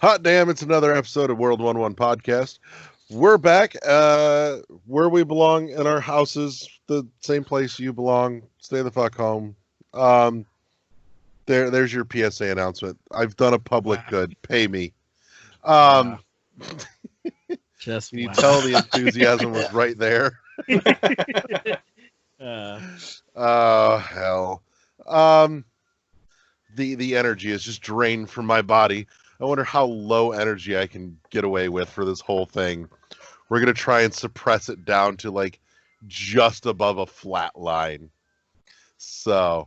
Hot damn, it's another episode of World 1-1 Podcast. We're back where we belong in our houses, the same place you belong. Stay the fuck home. There's your PSA announcement. I've done a public good. Pay me. Just you tell the enthusiasm was right there. Oh, hell. The energy is just drained from my body. I wonder how low energy I can get away with for this whole thing. We're going to try and suppress it down to like just above a flat line. So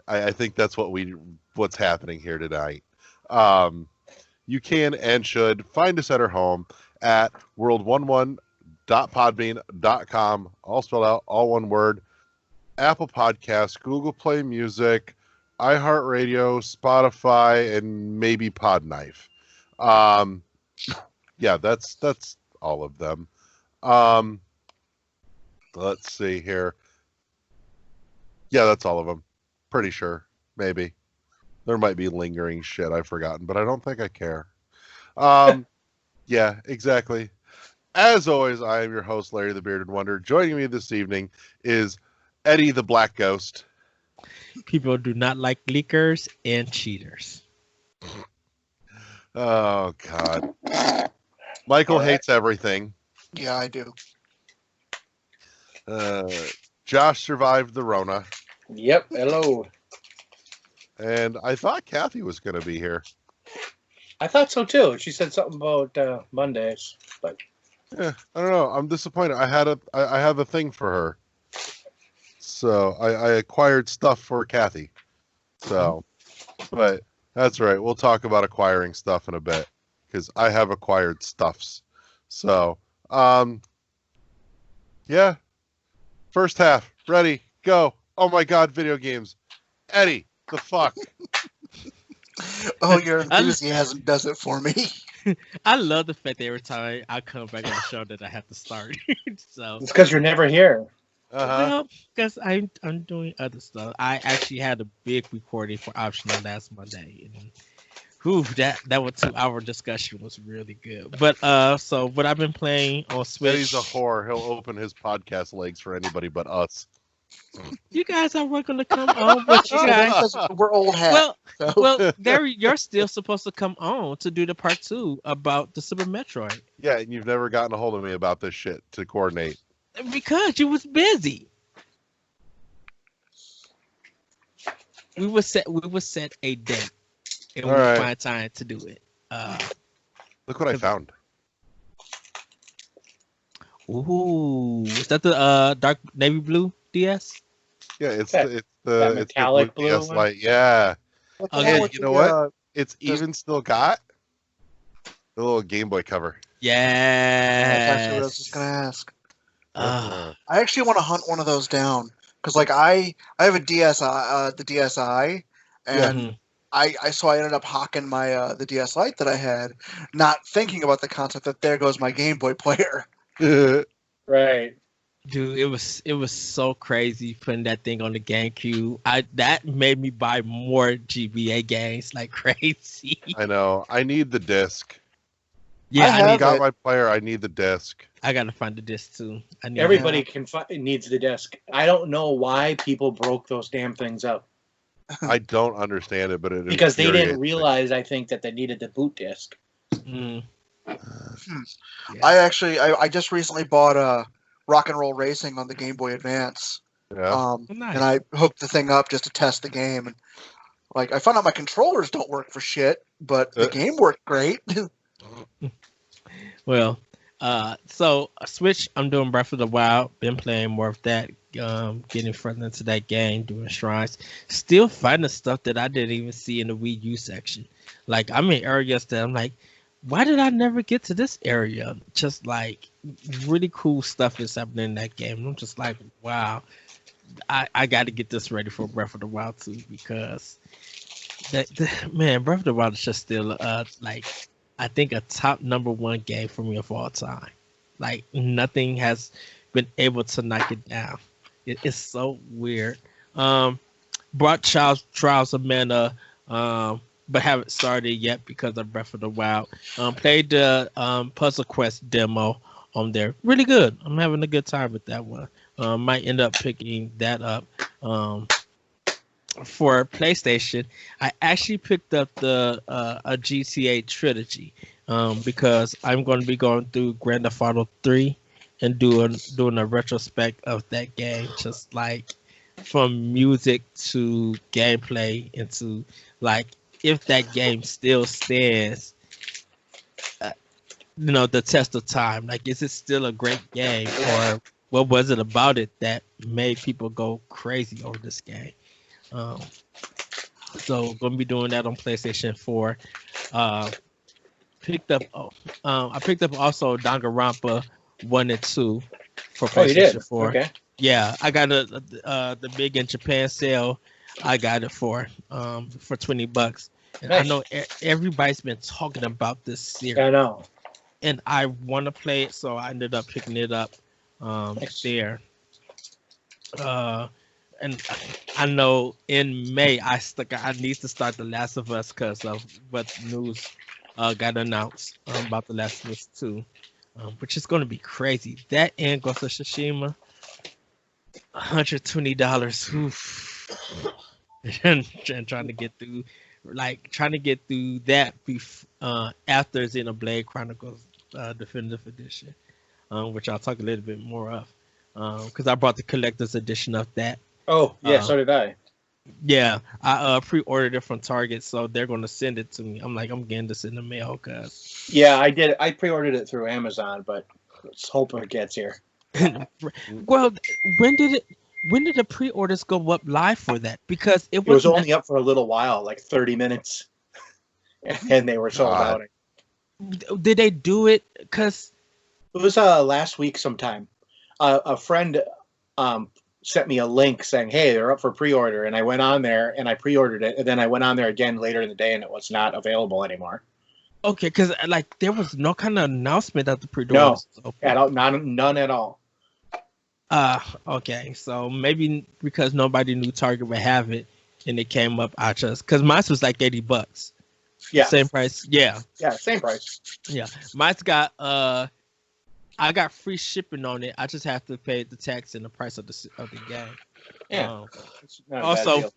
I think that's what's happening here tonight. You can and should find us at our home at world11.podbean.com, all spelled out, all one word. Apple Podcasts, Google Play Music, iHeartRadio, Spotify, and maybe Podknife. Yeah, that's all of them. Let's see here. Yeah, that's all of them. Pretty sure. Maybe. There might be lingering shit I've forgotten, but I don't think I care. Yeah, exactly. As always, I am your host, Larry the Bearded Wonder. Joining me this evening is Eddie the Black Ghost. People do not like leakers and cheaters. Oh, God. Michael hates everything. Yeah, I do. Josh survived the Rona. Yep, hello. And I thought Kathy was going to be here. I thought so too. She said something about Mondays, but yeah, I don't know. I'm disappointed. I have a thing for her. So I acquired stuff for Kathy. So, but that's right. We'll talk about acquiring stuff in a bit because I have acquired stuffs. So, yeah. First half, ready, go. Oh my God, video games. Eddie, the fuck. Oh, your enthusiasm does it for me. I love the fact that every time I come back on the show that I have to start. So it's because you're never here. Well, because I'm doing other stuff. I actually had a big recording for Optional last Monday, and that 2-hour discussion was really good. But so what I've been playing on Switch. He's a whore. He'll open his podcast legs for anybody but us. You guys are going to come on, but you guys we're old hats. Well, you're still supposed to come on to do the part 2 about the Super Metroid. Yeah, and you've never gotten a hold of me about this shit to coordinate. Because you was busy. We would set a date, and we would find time to do it. Look what I found. Ooh, is that the dark navy blue DS? Yeah, it's that the metallic blue DS one? light. Yeah. Okay, you know what? It's even still got the little Game Boy cover. Yeah. That's actually what I was just gonna ask. I actually want to hunt one of those down because, like, I have a DSi, the DSi, and I ended up hawking my the DS Lite that I had, not thinking about the concept that there goes my Game Boy player. Right, dude, it was so crazy putting that thing on the GameCube. That made me buy more GBA games like crazy. I know. I need the disc. Yeah, I got my player. I need the disc. I gotta find the disc too. Everybody needs the disc. I don't know why people broke those damn things up. I don't understand it, but because they didn't realize. I think that they needed the boot disc. Mm. Yeah. I just recently bought Rock and Roll Racing on the Game Boy Advance. Yeah. Nice. And I hooked the thing up just to test the game, and like I found out my controllers don't work for shit, but the game worked great. Well, so Switch, I'm doing Breath of the Wild. Been playing more of that, getting further into that game, doing shrines. Still finding stuff that I didn't even see in the Wii U section. Like I'm in areas that I'm like, why did I never get to this area? Just like really cool stuff is happening in that game. I'm just like, wow, I got to get this ready for Breath of the Wild too, because man, Breath of the Wild is just still like I think a top #1 game for me of all time. Like nothing has been able to knock it down. It's so weird. Brought Trials of Mana but haven't started yet because of Breath of the Wild. Played the Puzzle Quest demo on there. Really good. I'm having a good time with that one. Might end up picking that up. For PlayStation, I actually picked up the a GTA trilogy because I'm going to be going through Grand Theft Auto 3 and doing a retrospect of that game, just like from music to gameplay into like if that game still stands, the test of time. Like, is it still a great game, or what was it about it that made people go crazy over this game? So gonna be doing that on PlayStation 4. I picked up also Danganronpa 1 and 2 for PlayStation you did? 4. Okay. Yeah, I got the big in Japan sale. I got it for $20. And Nice. I know everybody's been talking about this series, I know. and I want to play it, so I ended up picking it up there. And I know in May I need to start The Last of Us because of what news got announced about The Last of Us 2, which is going to be crazy. That and Ghost of Tsushima, $120. Oof. and trying to get through that after Xenoblade Chronicles Definitive Edition, which I'll talk a little bit more of, because I brought the collector's edition of that. Oh, yeah, so did I. Yeah, I pre-ordered it from Target, so they're going to send it to me. I'm getting this in the mail, cause Yeah, I did. I pre-ordered it through Amazon, but let's hope it gets here. Well, when did the pre-orders go up live for that? Because it was only up for a little while, like 30 minutes, and they were sold out. Did they do it? Cause it was last week sometime. A friend sent me a link saying, "Hey, they're up for pre-order," and I went on there and I pre-ordered it, and then I went on there again later in the day, and it was not available anymore. Okay, because like there was no kind of announcement that the pre-orders. No, at all, none at all. Okay, so maybe because nobody knew Target would have it, and it came up. Because mine was like $80. Yeah, same price. Yeah, same price. Yeah, mine's got I got free shipping on it. I just have to pay the tax and the price of the game. Yeah. Also,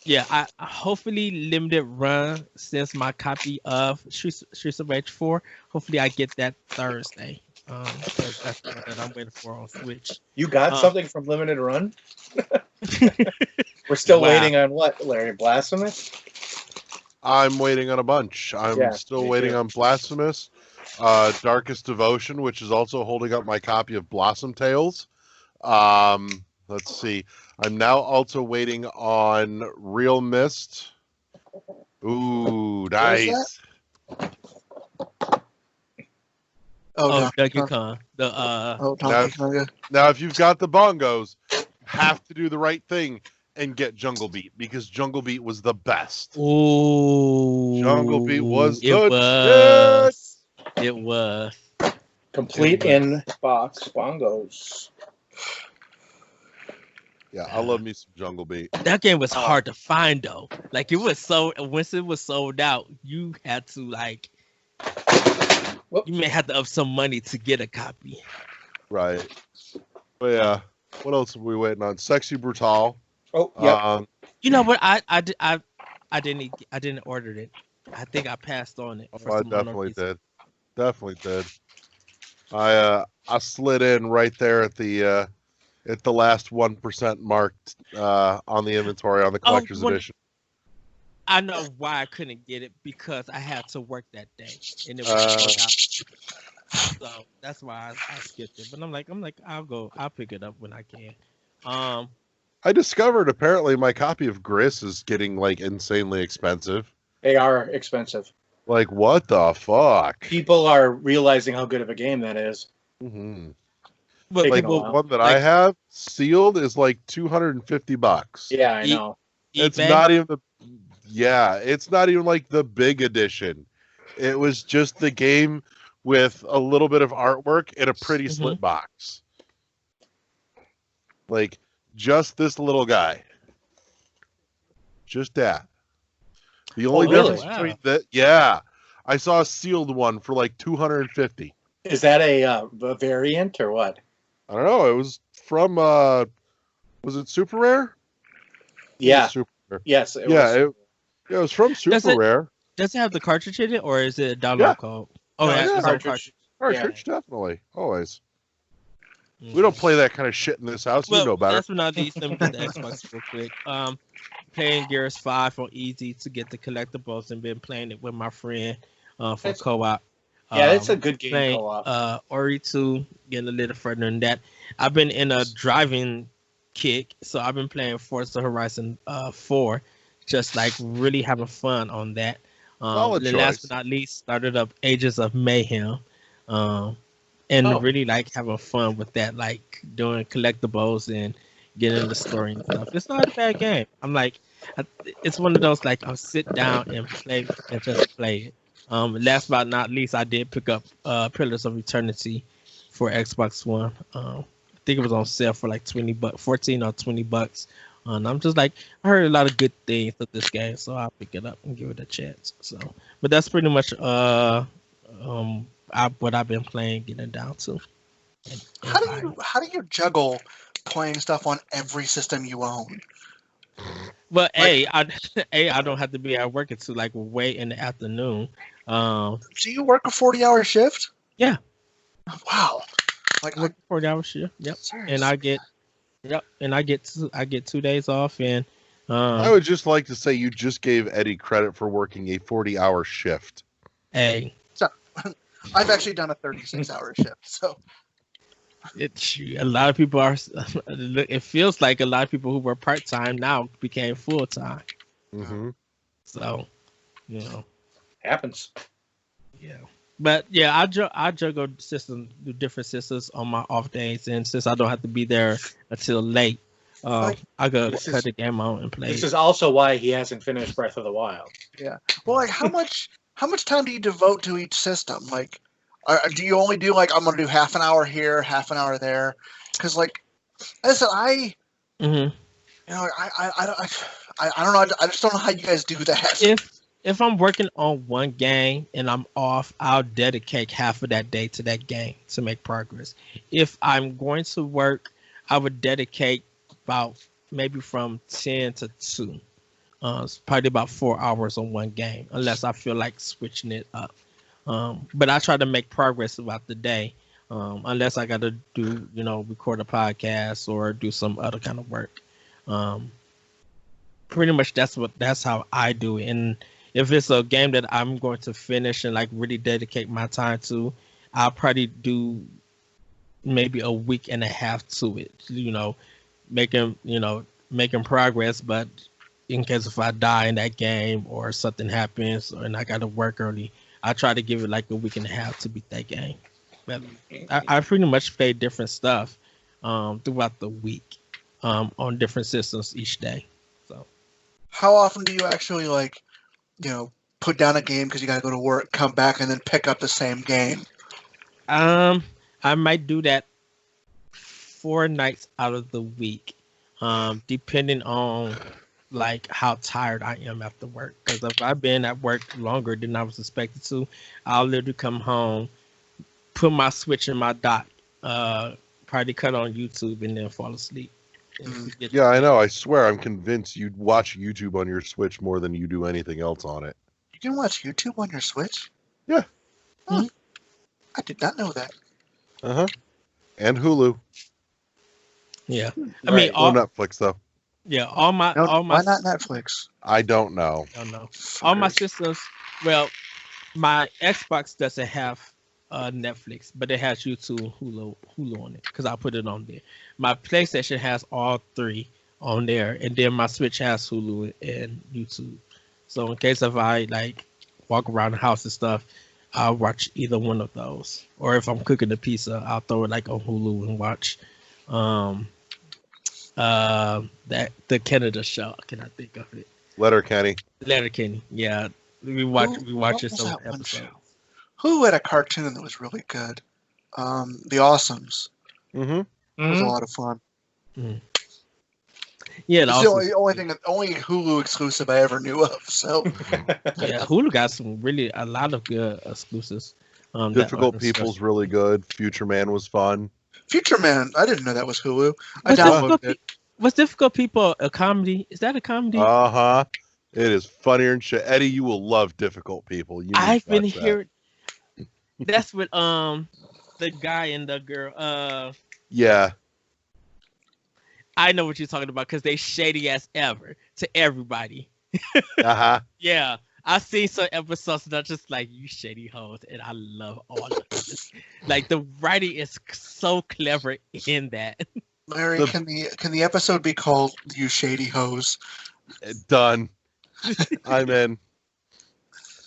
yeah, I hopefully limited run since my copy of Streets of Rage 4. Hopefully, I get that Thursday. Because that's the one that I'm waiting for on Switch. You got something from limited run? We're still waiting on what, Larry? Blasphemous? I'm waiting on a bunch. I'm still waiting on Blasphemous. Darkest Devotion, which is also holding up my copy of Blossom Tales. Let's see. I'm now also waiting on Real Mist. Ooh, nice. Donkey Kong. Donkey Kong. Now, if you've got the bongos, have to do the right thing and get Jungle Beat, because Jungle Beat was the best. Ooh, Jungle Beat was it was complete in box bongos. Yeah, I love me some Jungle Beat. That game was hard to find though. Like it was once it was sold out, you had to you may have to up some money to get a copy. Right. But yeah, what else are we waiting on? Sexy Brutal. Oh, yeah. You know what? I didn't order it. I think I passed on it. I definitely did. Definitely did. I slid in right there at the last 1% marked on the inventory on the collector's edition. I know why I couldn't get it, because I had to work that day and it was sold out. So that's why I skipped it. But I'm like I'll pick it up when I can. I discovered apparently my copy of Gris is getting like insanely expensive. They are expensive. Like, what the fuck? People are realizing how good of a game that is. Mm-hmm. But like the one that I have sealed is like $250. Yeah, I know. It's not even it's not even like the big edition. It was just the game with a little bit of artwork in a pretty slit box. Like just this little guy. Just that. The only really? difference between that, yeah, I saw a sealed one for like 250. Is that a variant or what? I don't know. It was from was it Super Rare? Yeah. Super Rare. Yes. It Yeah, was. it was from Super Rare. Does it have the cartridge in it, or is it a download Yeah. code? Oh, No, yeah, it's it's on cartridge. cartridge. Cartridge, definitely, always. Mhm. We don't play that kind of shit in this house. You know better. last but not least, let me get the Xbox real quick. Playing Gears 5 on easy to get the collectibles, and been playing it with my friend for co-op. Yeah, it's a good game playing, co-op. Ori 2, getting a little further than that. I've been in a driving kick, so I've been playing Forza Horizon 4, just like really having fun on that. Solid then choice. last but not least, started up Ages of Mayhem. And really like having fun with that, like doing collectibles and getting the story and stuff. It's not a bad game. I'm like, it's one of those like I'll sit down and play and just play it. Last but not least, I did pick up Pillars of Eternity for Xbox One. I think it was on sale for like $20, 14 or $20. And I'm just like, I heard a lot of good things of this game, so I'll pick it up and give it a chance. So, but that's pretty much what I've been playing, getting down to. How do you juggle playing stuff on every system you own? Well, I don't have to be at work until like way in the afternoon. So you work a 40-hour shift? Yeah. Wow. Like 40-hour shift. Yep. Seriously. And I get 2 days off, and I would just like to say you just gave Eddie credit for working a 40-hour shift. Hey. So, I've actually done a 36-hour shift, so A lot of people are. It feels like a lot of people who were part-time now became full-time. Mm-hmm. So, Happens. Yeah. But yeah, I juggle different systems on my off days, and since I don't have to be there until late, I go cut the game on and play. This is also why he hasn't finished Breath of the Wild. Yeah. Well, like how much time do you devote to each system? Like, do you only do like I'm gonna do half an hour here, half an hour there? Because like I said, I don't know. I just don't know how you guys do that. If I'm working on one game and I'm off, I'll dedicate half of that day to that game to make progress. If I'm going to work, I would dedicate about maybe from 10 to 2. It's probably about 4 hours on one game, unless I feel like switching it up. But I try to make progress throughout the day, unless I got to do, record a podcast or do some other kind of work. Pretty much that's how I do it. And if it's a game that I'm going to finish and like really dedicate my time to, I'll probably do maybe a week and a half to it, making progress. But in case if I die in that game or something happens and I got to work early, I try to give it like a week and a half to beat that game. But I pretty much play different stuff throughout the week on different systems each day. So, how often do you actually put down a game because you got to go to work, come back, and then pick up the same game? I might do that 4 nights out of the week, depending on like how tired I am after work. Because if I've been at work longer than I was expected to, I'll literally come home, put my Switch in my dock, probably cut on YouTube, and then fall asleep. Yeah, I know. I swear, I'm convinced you'd watch YouTube on your Switch more than you do anything else on it. You can watch YouTube on your Switch? Yeah. Huh. I did not know that. Uh-huh. And Hulu. Yeah. I Right. mean, all Netflix, though. Yeah, Why not Netflix? I don't know. I don't know. All my systems. Well, my Xbox doesn't have Netflix, but it has YouTube, Hulu on it because I put it on there. My PlayStation has all 3 on there, and then my Switch has Hulu and YouTube. So in case if I like walk around the house and stuff, I'll watch either one of those. Or if I'm cooking a pizza, I'll throw it like on Hulu and watch that the Canada show. Can I think of it? Letterkenny. Letterkenny. Yeah, we watch it some episodes. Who had a cartoon that was really good? The Awesomes. Mm-hmm. It was a lot of fun. Yeah, It's the only Hulu exclusive I ever knew of. So yeah, Hulu got a lot of good exclusives. Difficult People's really good. Future Man was fun. Future Man, I didn't know that was Hulu. I Was downloaded it. Was Difficult People a comedy? Is that a comedy? Uh-huh. It is funnier and shit. Eddie, you will love Difficult People. You need I've to been watch that. hearing. That's with the guy and the girl. Yeah. I know what you're talking about because they shady as ever to everybody. Uh-huh. Yeah, I've seen some episodes that are just like you shady hoes, and I love all of this. Like the writing is so clever in that. Larry, can the episode be called "You Shady Hose"? Done. I'm in.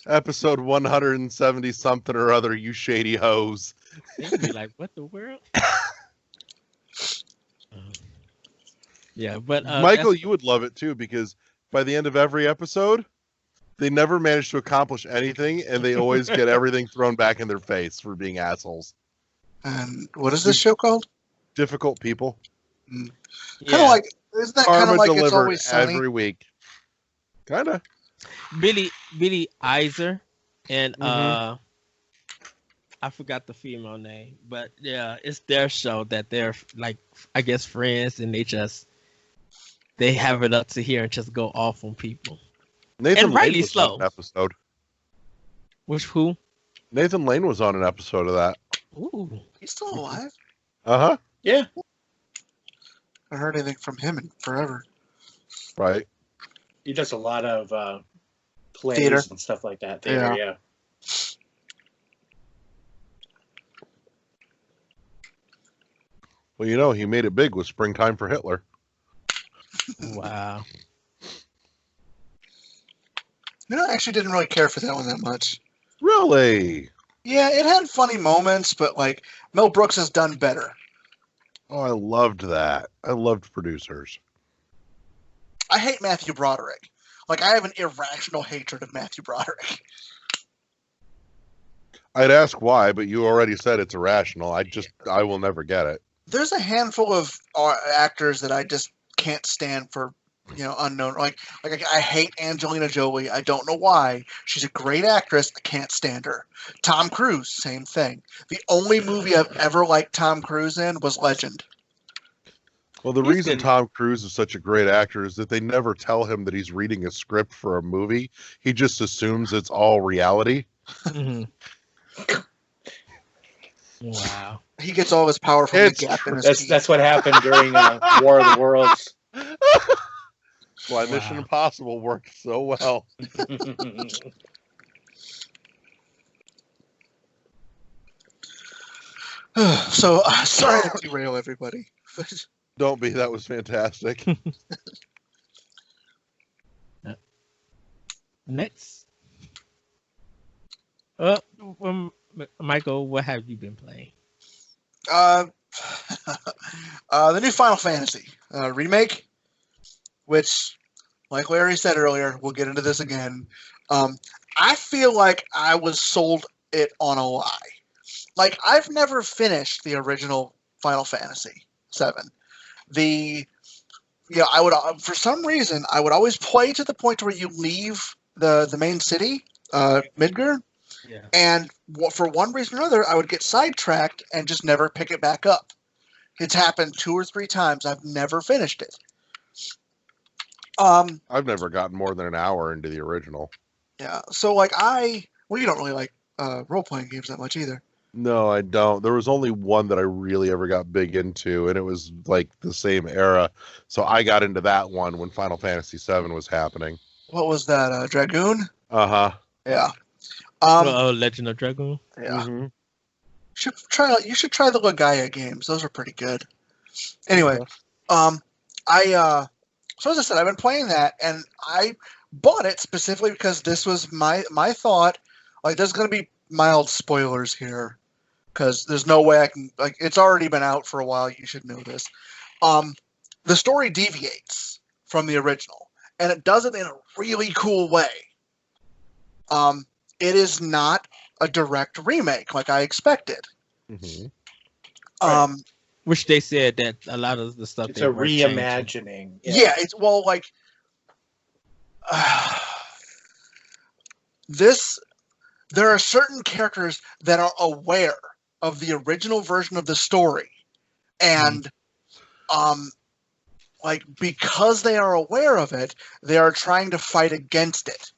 Episode 170 something or other. You shady hoes. They'd be like, "What the world?" Yeah, but Michael, you would love it too because by the end of every episode, they never manage to accomplish anything, and they always get everything thrown back in their face for being assholes. And what is this show called? Difficult People. Kind of like, isn't that kind of like It's Always Sunny? Every week. Kind of. Billy Eiser and I forgot the female name, but yeah, it's their show that they're like, I guess, friends, and they have it up to here and just go off on people. Nathan and Lane rightly was slow. on an episode. Who? Nathan Lane was on an episode of that. Ooh, he's still alive. Uh-huh. Yeah. I heard anything from him in forever. Right. He does a lot of plays Theater and stuff like that. Theater, yeah. Well, he made it big with Springtime for Hitler. Wow. I actually didn't really care for that one that much. Really? Yeah, it had funny moments, but like Mel Brooks has done better. Oh, I loved that. I loved Producers. I hate Matthew Broderick. Like, I have an irrational hatred of Matthew Broderick. I'd ask why, but you already said it's irrational. I will never get it. There's a handful of actors that I just can't stand for, unknown. Like I hate Angelina Jolie. I don't know why. She's a great actress. I can't stand her. Tom Cruise, same thing. The only movie I've ever liked Tom Cruise in was Legend. Well, the reason Tom Cruise is such a great actor is that they never tell him that he's reading a script for a movie. He just assumes it's all reality. Mm-hmm. Wow. He gets all his power from the gap in his teeth. That's what happened during War of the Worlds. That's why Mission Impossible worked so well. So, sorry to derail everybody. Don't be. That was fantastic. Next. Michael, what have you been playing? The new Final Fantasy remake, which, like Larry said earlier, we'll get into this again. I feel like I was sold it on a lie. Like, I've never finished the original Final Fantasy VII. I would, for some reason, I would always play to the point where you leave the main city, Midgar. Yeah. And for one reason or another, I would get sidetracked and just never pick it back up. It's happened 2 or 3 times. I've never finished it. I've never gotten more than an hour into the original. Yeah. So, like, you don't really like role-playing games that much either. No, I don't. There was only one that I really ever got big into, and it was like the same era. So I got into that one when Final Fantasy VII was happening. What was that? Dragoon? Uh-huh. Yeah. Legend of Dragoon. Yeah. Mm-hmm. You should try the Legaia games. Those are pretty good. Anyway, so as I said, I've been playing that, and I bought it specifically because this was my thought. Like, there's going to be mild spoilers here because there's no way I can. Like, it's already been out for a while. You should know this. The story deviates from the original, and it does it in a really cool way. It is not a direct remake like I expected. Mm-hmm. which they said that a lot of the stuff It's they a were changing. reimagining. Yeah, it's this. There are certain characters that are aware of the original version of the story, and because they are aware of it, they are trying to fight against it.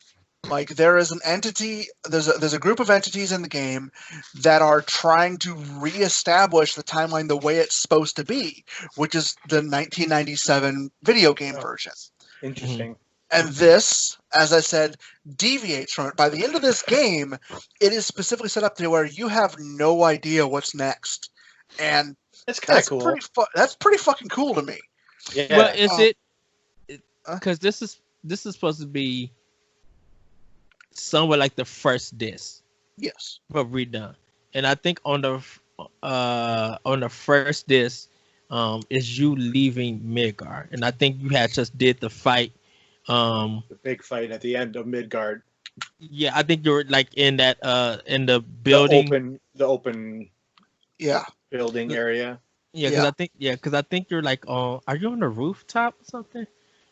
Like there is an entity, there's a group of entities in the game that are trying to reestablish the timeline the way it's supposed to be, which is the 1997 video game version. Interesting. And this, as I said, deviates from it. By the end of this game, it is specifically set up to where you have no idea what's next, and That's kind of cool. That's pretty fucking cool to me. Yeah. Well, is it? Because this is supposed to be somewhat like the first disc, Yes. but redone. And I think on the first disc, is you leaving Midgard, and I think you had just did the fight. The big fight at the end of Midgard. Yeah, I think you're like in that in the building, the open Yeah. building area. Yeah, because I think you're like on. Are you on the rooftop or something?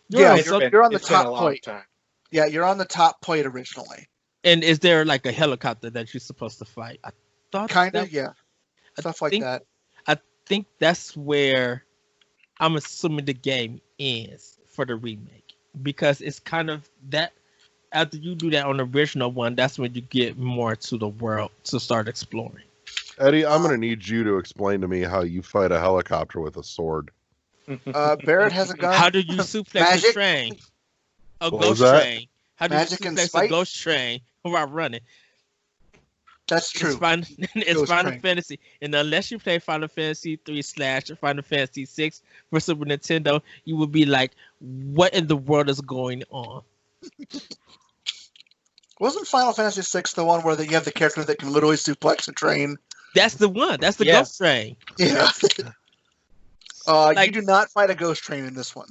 You're on the it's been a top long point. time. Yeah, you're on the top plate originally. And is there like a helicopter that you're supposed to fight? I thought Kind of, yeah. Stuff like that. I think that's where I'm assuming the game ends for the remake, because it's kind of that. After you do that on the original one, that's when you get more to the world to start exploring. Eddie, I'm going to need you to explain to me how you fight a helicopter with a sword. Barrett has a gun. How do you suplex a Magic? train? A What ghost was that? train. How do Magic you and suplex a spite? ghost train while running? That's true. It's Ghost Final train. Fantasy. And unless you play Final Fantasy 3 / Final Fantasy 6 for Super Nintendo, you will be like, what in the world is going on? Wasn't Final Fantasy VI the one where you have the character that can literally suplex a train? That's the one. That's the Yeah. ghost train. Yeah. Like- you do not fight a ghost train in this one.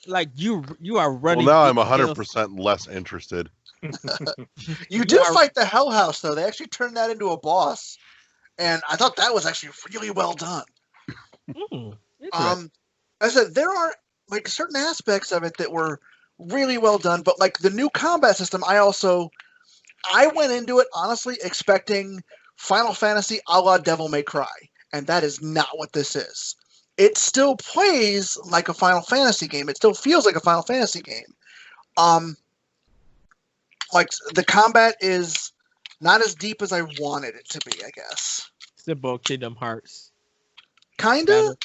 Like you are Well, running. now I'm big hills. 100% less interested. You do are- fight the Hell House, though. They actually turned that into a boss. And I thought that was actually really well done. Interesting. I said there are like certain aspects of it that were really well done, but like the new combat system, I went into it honestly expecting Final Fantasy a la Devil May Cry, and that is not what this is. It still plays like a Final Fantasy game. It still feels like a Final Fantasy game. Like the combat is not as deep as I wanted it to be, I guess. Simple Kingdom Hearts. Kinda?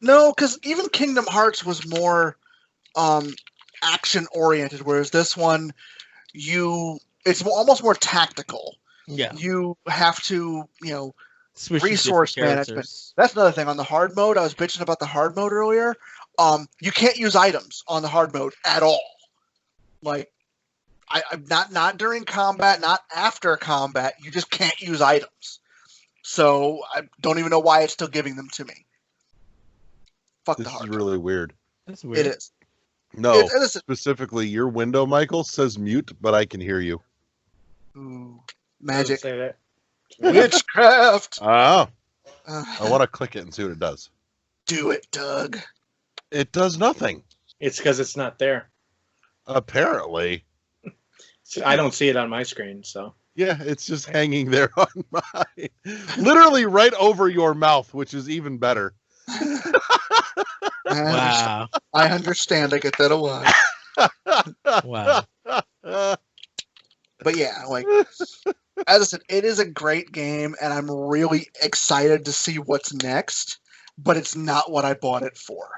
No, because even Kingdom Hearts was more action oriented, whereas this one, it's almost more tactical. Yeah. You have to, Switch to resource different management. characters. That's another thing on the hard mode. I was bitching about the hard mode earlier. You can't use items on the hard mode at all. Like, I'm not during combat, not after combat. You just can't use items. So I don't even know why it's still giving them to me. Fuck This the is hard mode. really weird. That's weird. It is. No, It is. specifically your window, Michael, says mute, but I can hear you. Ooh, Doesn't magic. say that. Witchcraft. Ah, I want to click it and see what it does. Do it, Doug. It does nothing. It's because it's not there. Apparently. I don't see it on my screen, so. Yeah, it's just hanging there on mine. Literally right over your mouth, which is even better. Wow. I understand. I get that a lot. Wow. But yeah, like as I said, it is a great game, and I'm really excited to see what's next. But it's not what I bought it for,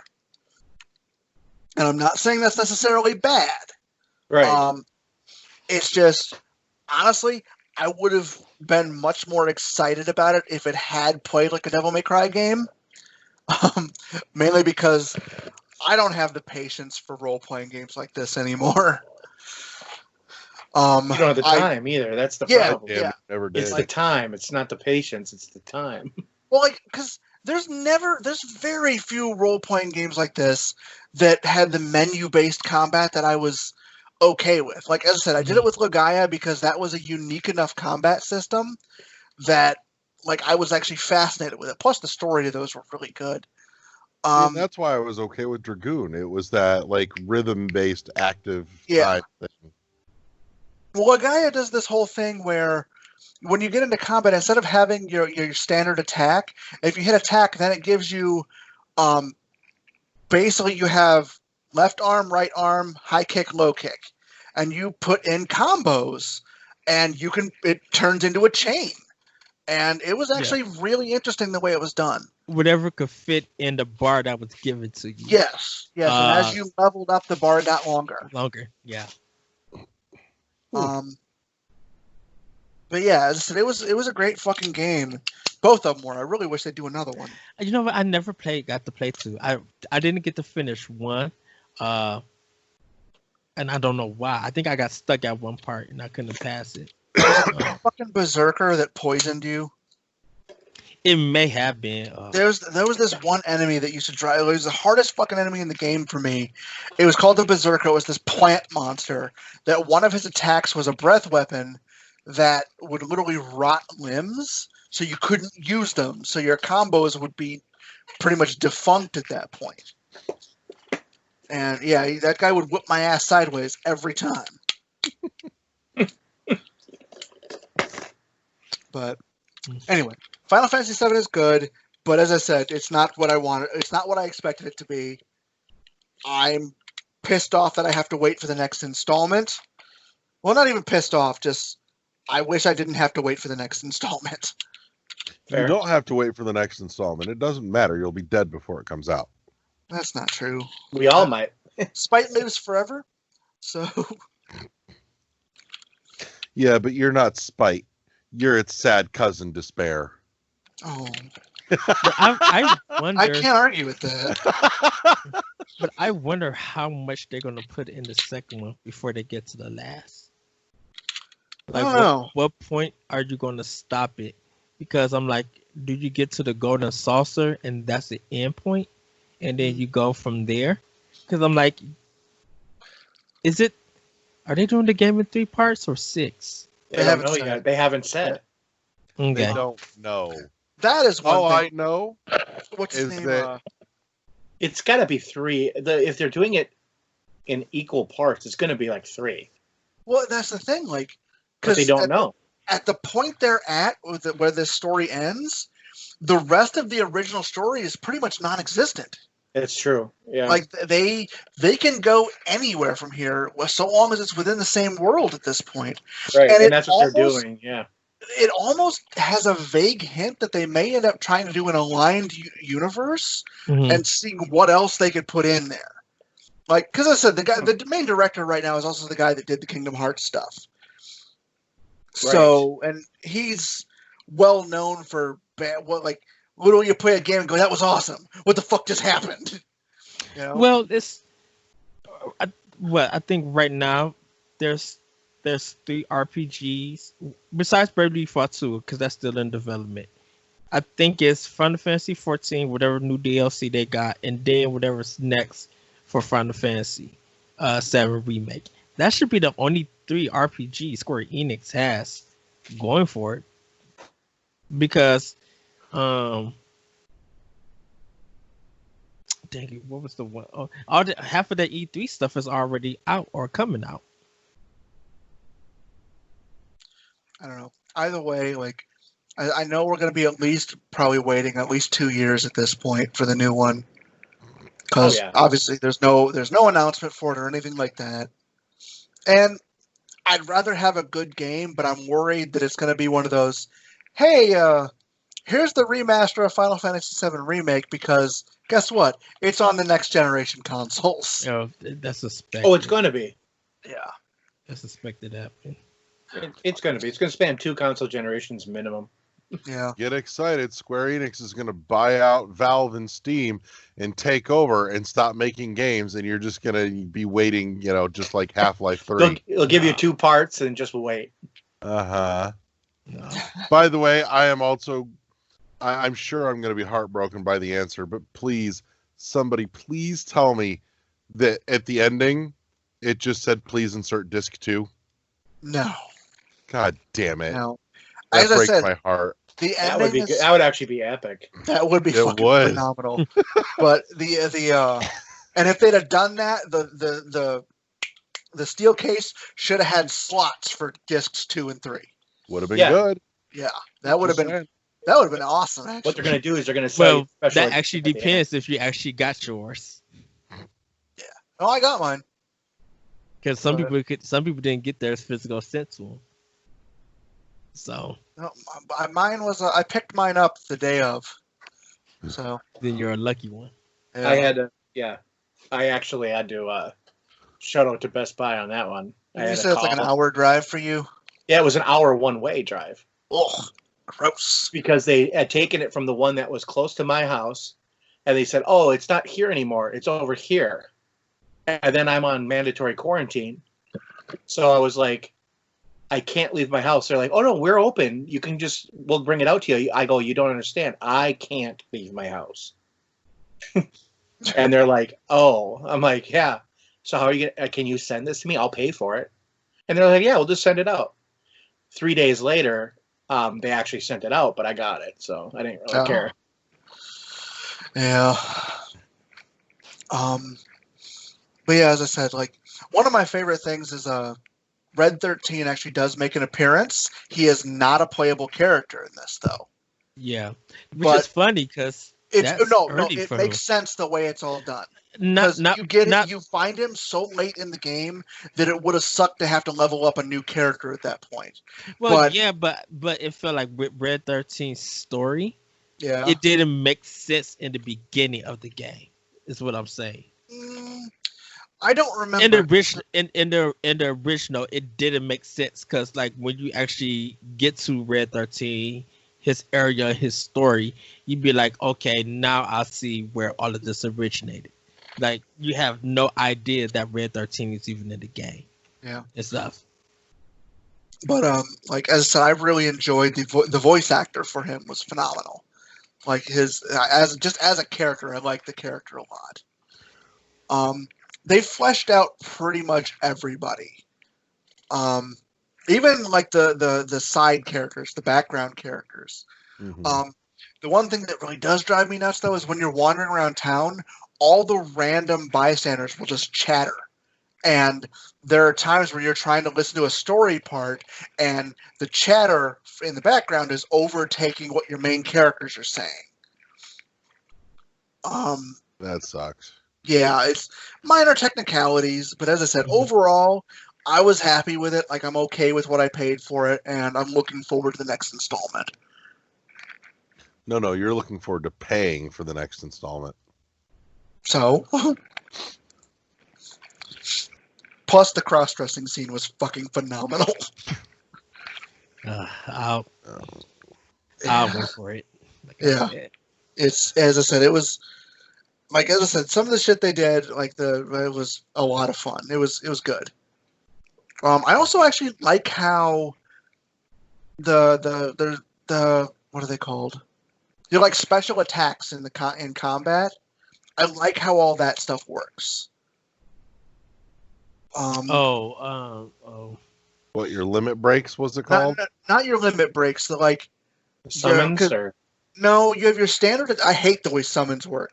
and I'm not saying that's necessarily bad. Right. It's just honestly, I would have been much more excited about it if it had played like a Devil May Cry game. Mainly because I don't have the patience for role-playing games like this anymore. You don't have the time either. That's the Yeah, problem. Damn, it never did. It's the time. It's not the patience. It's the time. Well, like, because there's very few role-playing games like this that had the menu-based combat that I was okay with. Like, as I said, I did it with Legaia because that was a unique enough combat system that, like I was actually fascinated with it. Plus, the story of those were really good. And that's why I was okay with Dragoon. It was that like rhythm-based active time thing. Well, Gaia does this whole thing where when you get into combat, instead of having your standard attack, if you hit attack, then it gives you basically you have left arm, right arm, high kick, low kick, and you put in combos, and it turns into a chain. And it was actually really interesting the way it was done. Whatever could fit in the bar that was given to you. Yes. And as you leveled up, the bar got longer. Yeah. But yeah, as I said, it was a great fucking game. Both of them were. I really wish they'd do another one. You know what? I never got to play 2. I didn't get to finish 1. And I don't know why. I think I got stuck at one part and I couldn't pass it. Fucking berserker that poisoned you. It may have been. There was this one enemy that used to drive. It was the hardest fucking enemy in the game for me. It was called the berserker. It was this plant monster that one of his attacks was a breath weapon that would literally rot limbs, so you couldn't use them. So your combos would be pretty much defunct at that point. And yeah, that guy would whip my ass sideways every time. But anyway, Final Fantasy VII is good, but as I said, it's not what I wanted. It's not what I expected it to be. I'm pissed off that I have to wait for the next installment. Well, not even pissed off, just I wish I didn't have to wait for the next installment. Fair. You don't have to wait for the next installment. It doesn't matter. You'll be dead before it comes out. That's not true. We all might. Spite lives forever, so... Yeah, but you're not Spite. You're its sad cousin, Despair. Oh. I wonder. I can't argue with that. But I wonder how much they're going to put in the second one before they get to the last. Like, I don't know. What point are you going to stop it? Because I'm like, do you get to the golden saucer and that's the end point? And then you go from there? Because I'm like, are they doing the game in 3 parts or 6? They haven't know yet. They haven't said. Okay. They don't know. That is one thing. I know. What's his name? It's got to be 3. If they're doing it in equal parts, it's going to be like 3. Well, that's the thing. Like, because they don't know. At the point they're at, where this story ends, the rest of the original story is pretty much non-existent. It's true. Yeah. Like they can go anywhere from here, so long as it's within the same world at this point. Right, and that's what they're doing. Yeah. It almost has a vague hint that they may end up trying to do an aligned universe and seeing what else they could put in there. Like, because I said, the main director right now is also the guy that did the Kingdom Hearts stuff. Right. So, and he's well known for literally you play a game and go, that was awesome. What the fuck just happened? You know? Well, I think right now there's 3 RPGs besides Bravely Default 2 because that's still in development. I think it's Final Fantasy 14, whatever new DLC they got, and then whatever's next for Final Fantasy 7 Remake. That should be the only 3 RPGs Square Enix has going for it. Because, dang it, what was the one? Oh, half of the E3 stuff is already out or coming out. I don't know. Either way, like, I know we're going to be probably waiting at least 2 years at this point for the new one. Because obviously there's no announcement for it or anything like that. And I'd rather have a good game, but I'm worried that it's going to be one of those, hey, here's the remaster of Final Fantasy VII Remake because guess what? It's on the next generation consoles. Oh, that's suspected. Oh, it's going to be. Yeah. That's suspected happening. It's going to be. It's going to span 2 console generations minimum. Yeah. Get excited. Square Enix is going to buy out Valve and Steam and take over and stop making games, and you're just going to be waiting, just like Half-Life 3. They'll give you 2 parts and just wait. Uh-huh. No. By the way, I'm sure I'm going to be heartbroken by the answer, but somebody please tell me that at the ending, it just said, please insert disc 2. No. God damn it. No. That breaks my heart. The That would ending be good. is That would actually be epic. that would be It fucking would. phenomenal. But and if they'd have done that, the steel case should have had slots for discs 2 and 3. Would have been Yeah. good. Yeah, that would have Just been saying. awesome. Actually, What they're going to do is they're going to sell you Well, special that edition actually at the end. depends if you actually got yours. Oh, I got mine. Because some people didn't get theirs physical sent to them. So No, mine was I picked mine up the day of. So then you're a lucky one. yeah. I actually had to shout out to Best Buy on that one. I You had said a it's like an call. hour drive for you. Yeah, it was an hour one-way drive Ugh, gross. because they had taken it from the one that was close to my house, and they said, "Oh, it's not here anymore. It's over here." And then I'm on mandatory quarantine, so I was like, I can't leave my house. They're like, "Oh no, we're open. We'll bring it out to you." I go, "You don't understand. I can't leave my house." And they're like, "Oh," I'm like, "Yeah." So how are you gonna? Can you send this to me? I'll pay for it. And they're like, "Yeah, we'll just send it out." 3 days later, they actually sent it out, but I got it, so I didn't really care. Yeah. But yeah, as I said, like one of my favorite things is Red 13 actually does make an appearance. He is not a playable character in this though. Yeah, which But is funny because It early for makes him. sense the way it's all done. Not Because you find him so late in the game that it would have sucked to have to level up a new character at that point. well, but- but it felt like with Red 13's story, Yeah. it didn't make sense in the beginning of the game. Is what I'm saying. I don't remember. In the original, it didn't make sense because like when you actually get to Red 13, his area, his story, you'd be like, okay, now I see where all of this originated. Like you have no idea that Red 13 is even in the game. Yeah. And stuff. But like as I said, I really enjoyed the voice actor for him was phenomenal. Like his as a character, I like the character a lot. They fleshed out pretty much everybody. Even like the side characters, the background characters. Mhm. The one thing that really does drive me nuts though is when you're wandering around town, all the random bystanders will just chatter. And there are times where you're trying to listen to a story part and the chatter in the background is overtaking what your main characters are saying. That sucks. Yeah, it's minor technicalities, but as I said, overall, I was happy with it. Like, I'm okay with what I paid for it, and I'm looking forward to the next installment. No, you're looking forward to paying for the next installment. So, plus the cross-dressing scene was fucking phenomenal. I'll wait for it. Like I Yeah. said. It's as I said, it was like as I said, some of the shit they did, like it was a lot of fun. It was good. I also actually like how the what are they called? They're like special attacks in combat. I like how all that stuff works. What, your limit breaks, was it called? Not your limit breaks. The like Summons or no, you have your standard. I hate the way summons work.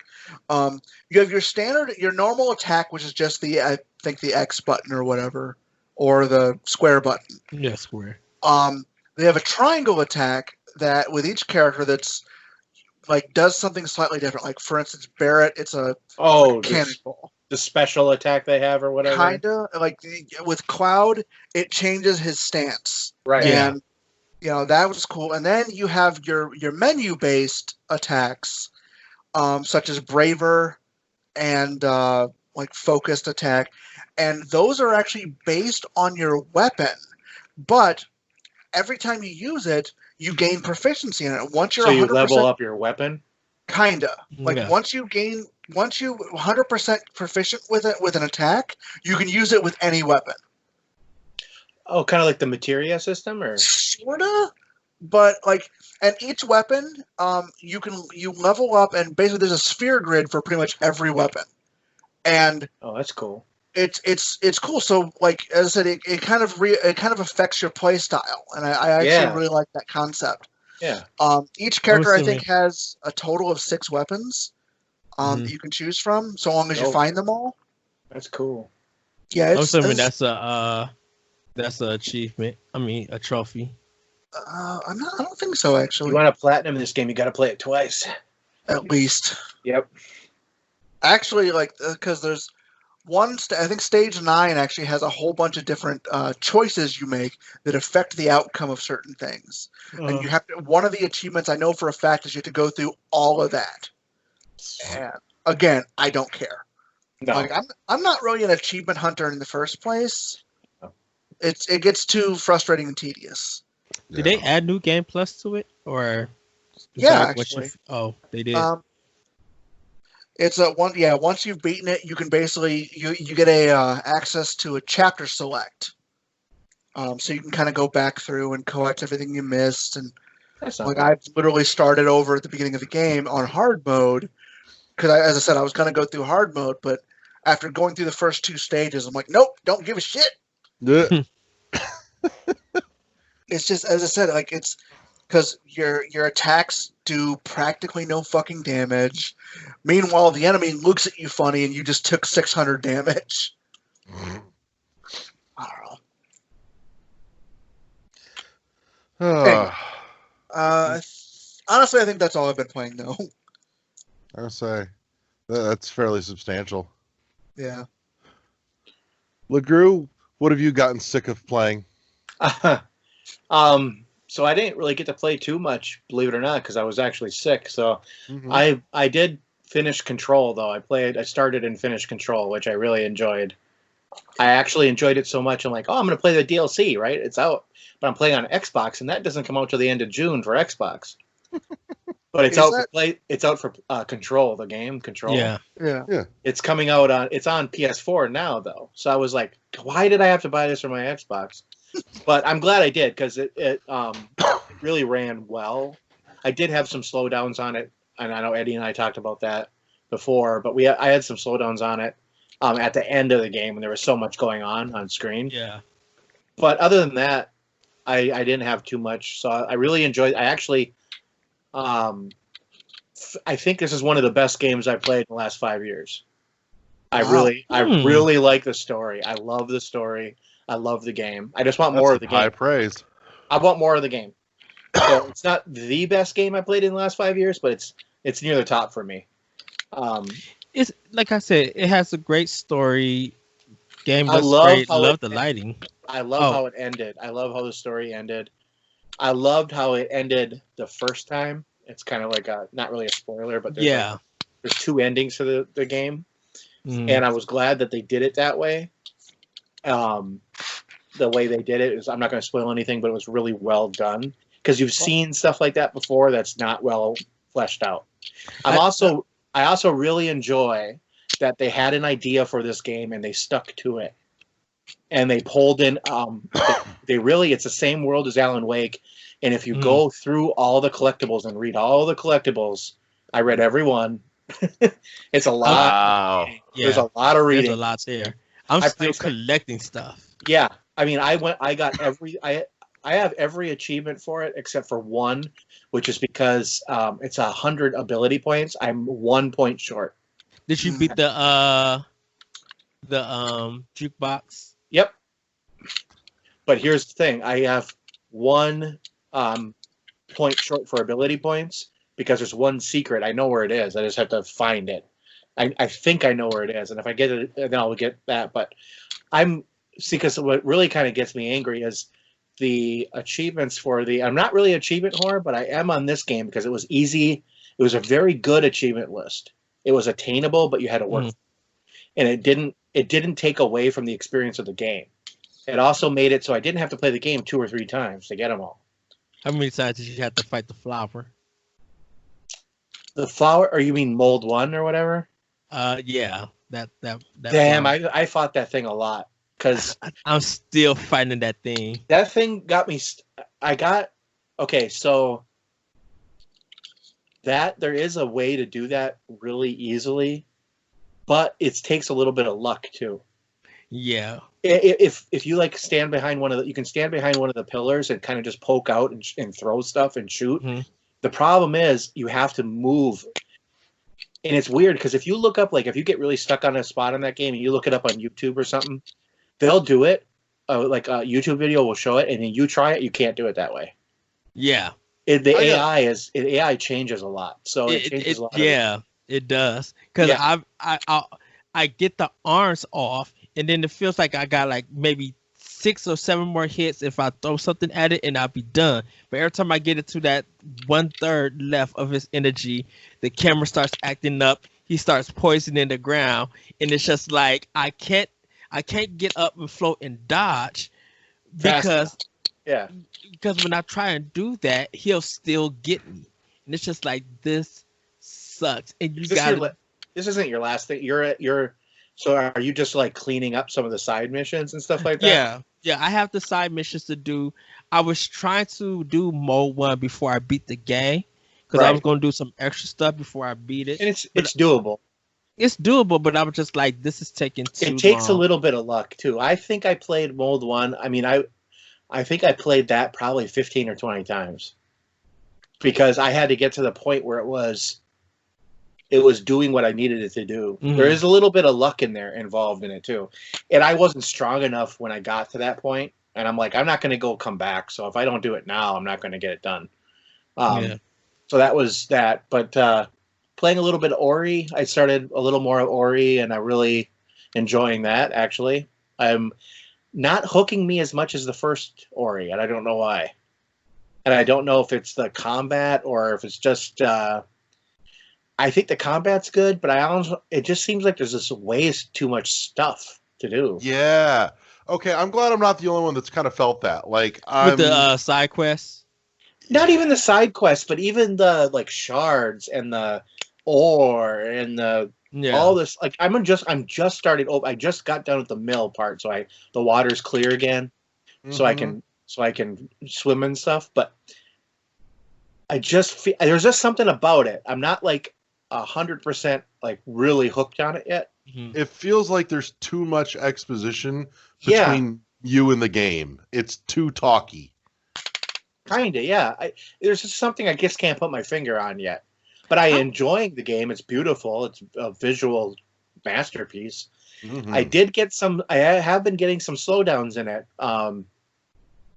You have your normal attack, which is just I think the X button or whatever, or the square button. Yeah, square. They have a triangle attack that with each character that's like does something slightly different. Like for instance, Barrett, it's a cannonball. The special attack they have or whatever. Kinda like with Cloud, it changes his stance. Right. And that was cool. And then you have your menu based attacks, such as Braver and like focused attack, and those are actually based on your weapon. But every time you use it, you gain proficiency in it. Once you're so you 100%, level up your weapon. Kinda like Yeah. once you 100% proficient with it with an attack, you can use it with any weapon. Oh, kind of like the materia system, or Sorta, but like, and each weapon, you level up, and basically there's a sphere grid for pretty much every weapon, and oh, that's cool. it's cool. So like as I said, it kind of affects your play style, and I actually really like that concept. Yeah. Each character, I assuming- think, has a total of 6 weapons Mhm. that you can choose from, so long as you Oh. find them all. That's cool. Yeah, I'm it's, assuming it's that's a achievement. I mean, a trophy. I'm not. I don't think so, You actually. want a platinum in this game, you got to play it twice. At least, Yep. actually, like because there's I think stage 9 actually has a whole bunch of different choices you make that affect the outcome of certain things, and you have to. One of the achievements I know for a fact is you have to go through all of that. And again, I don't care. No. Like I'm not really an achievement hunter in the first place. No. It gets too frustrating and tedious. Did they add new game plus to it, or? is Yeah, that what you- actually. oh, they did. It's a one. Yeah, once you've beaten it, you can basically you get a access to a chapter select. So you can kind of go back through and collect everything you missed, and That's not like bad. I've literally started over at the beginning of the game on hard mode because as I said, I was going to go through hard mode, but after going through the first 2 stages, I'm like, nope, don't give a shit. Yeah. It's just as I said, like it's because your attacks do practically no fucking damage. Meanwhile, the enemy looks at you funny, and you just took 600 damage. I don't know. Anyway, Honestly, I think that's all I've been playing, though. I would say that's fairly substantial. Yeah. LeGrew, what have you gotten sick of playing? So I didn't really get to play too much, believe it or not, because I was actually sick. So Mhm. I did finish Control though. I started and finished Control, which I really enjoyed. I actually enjoyed it so much. I'm like, oh, I'm going to play the DLC, right? It's out, but I'm playing on Xbox, and that doesn't come out till the end of June for Xbox. But it's Is out that- for play. It's out for Control, the game Control. Yeah. Yeah. It's coming out on. It's on PS4 now though. So I was like, why did I have to buy this for my Xbox? But I'm glad I did because it really ran well. I did have some slowdowns on it, and I know Eddie and I talked about that before. But I had some slowdowns on it at the end of the game when there was so much going on screen. Yeah. But other than that, I didn't have too much. So I really enjoyed. I actually, I think this is one of the best games I played in the last 5 years. I Wow. really like the story. I love the story. I love the game. I just want That's more of the high game. praise. I want more of the game. So it's not the best game I played in the last 5 years, but it's near the top for me. It's like I said, it has a great story. Game I looks love great. how Love it the ended. lighting. I love how it ended. I love how the story ended. I loved how it ended the first time. It's kind of like not really a spoiler, but there's there's 2 endings to the game, and I was glad that they did it that way. The way they did it is, I'm not going to spoil anything, but it was really well done because you've seen stuff like that before that's not well fleshed out. I also really enjoy that they had an idea for this game and they stuck to it, and they pulled in. They really, it's the same world as Alan Wake, and if you go through all the collectibles and read all the collectibles, I read every one. It's a lot. Wow. There's a lot of reading. There's a lot there. I'm still collecting stuff. Yeah, I mean, I have every achievement for it except for one, which is because it's 100 ability points. I'm 1 point short. Did you beat the jukebox? Yep. But here's the thing: I have 1 point short for ability points because there's one secret. I know where it is. I just have to find it. I think I know where it is, and if I get it, then I'll get that. But because what really kind of gets me angry is the achievements for the. I'm not really achievement whore, but I am on this game because it was easy. It was a very good achievement list. It was attainable, but you had to work, and it didn't take away from the experience of the game. It also made it so I didn't have to play the game 2 or 3 times to get them all. How many times did you have to fight the flower? The flower, or you mean Mold 1 or whatever? Yeah, that Damn, flower. I fought that thing a lot because I'm still fighting that thing. that thing got me. Okay, so that there is a way to do that really easily, but it takes a little bit of luck too. Yeah. If you like stand behind you can stand behind one of the pillars and kind of just poke out and throw stuff and shoot. Mm-hmm. The problem is you have to move. And it's weird because if you look up, like if you get really stuck on a spot in that game and you look it up on YouTube or something, they'll do it. Like a YouTube video will show it, and then you try it, you can't do it that way. Yeah. The AI changes a lot, so it changes a lot. Yeah, it does. Because I get the arms off, and then it feels like I got like maybe 6 or 7 more hits if I throw something at it, and I'll be done. But every time I get it to that 1/3 left of his energy, the camera starts acting up. He starts poisoning the ground, and it's just like I can't get up and float and dodge because when I try and do that, he'll still get me, and it's just like this sucks. And this isn't your last thing. So are you just like cleaning up some of the side missions and stuff like that? Yeah. I have the side missions to do. I was trying to do mode 1 before I beat the game because I was going to do some extra stuff before I beat it. And it's doable. It's doable, but I was just like, this is taking too long. It takes a little bit of luck too. I think I played mode 1. I mean, I think I played that probably 15 or 20 times because I had to get to the point where it was doing what I needed it to do. Mm-hmm. There is a little bit of luck involved in it too. And I wasn't strong enough when I got to that point. And I'm like, I'm not going to come back. So if I don't do it now, I'm not going to get it done. So that was that. But playing a little bit of Ori, I started a little more of Ori, and I'm really enjoying that, actually. I'm not hooking me as much as the first Ori, and I don't know why. And I don't know if it's the combat or if it's just... I think the combat's good, but it just seems like there's just way too much stuff to do. Yeah. Okay, I'm glad I'm not the only one that's kind of felt that. Like with the side quests? Not even the side quests, but even the like shards and the ore and all this. Like I'm just starting. I just got done with the mill part, so the water's clear again, so I can swim and stuff. But I just feel there's just something about it. I'm not like 100% like really hooked on it yet. It feels like there's too much exposition between you and the game. It's too talky. Kinda, yeah. There's just something I just can't put my finger on yet. But I'm enjoying the game. It's beautiful. It's a visual masterpiece. Mm-hmm. I have been getting some slowdowns in it.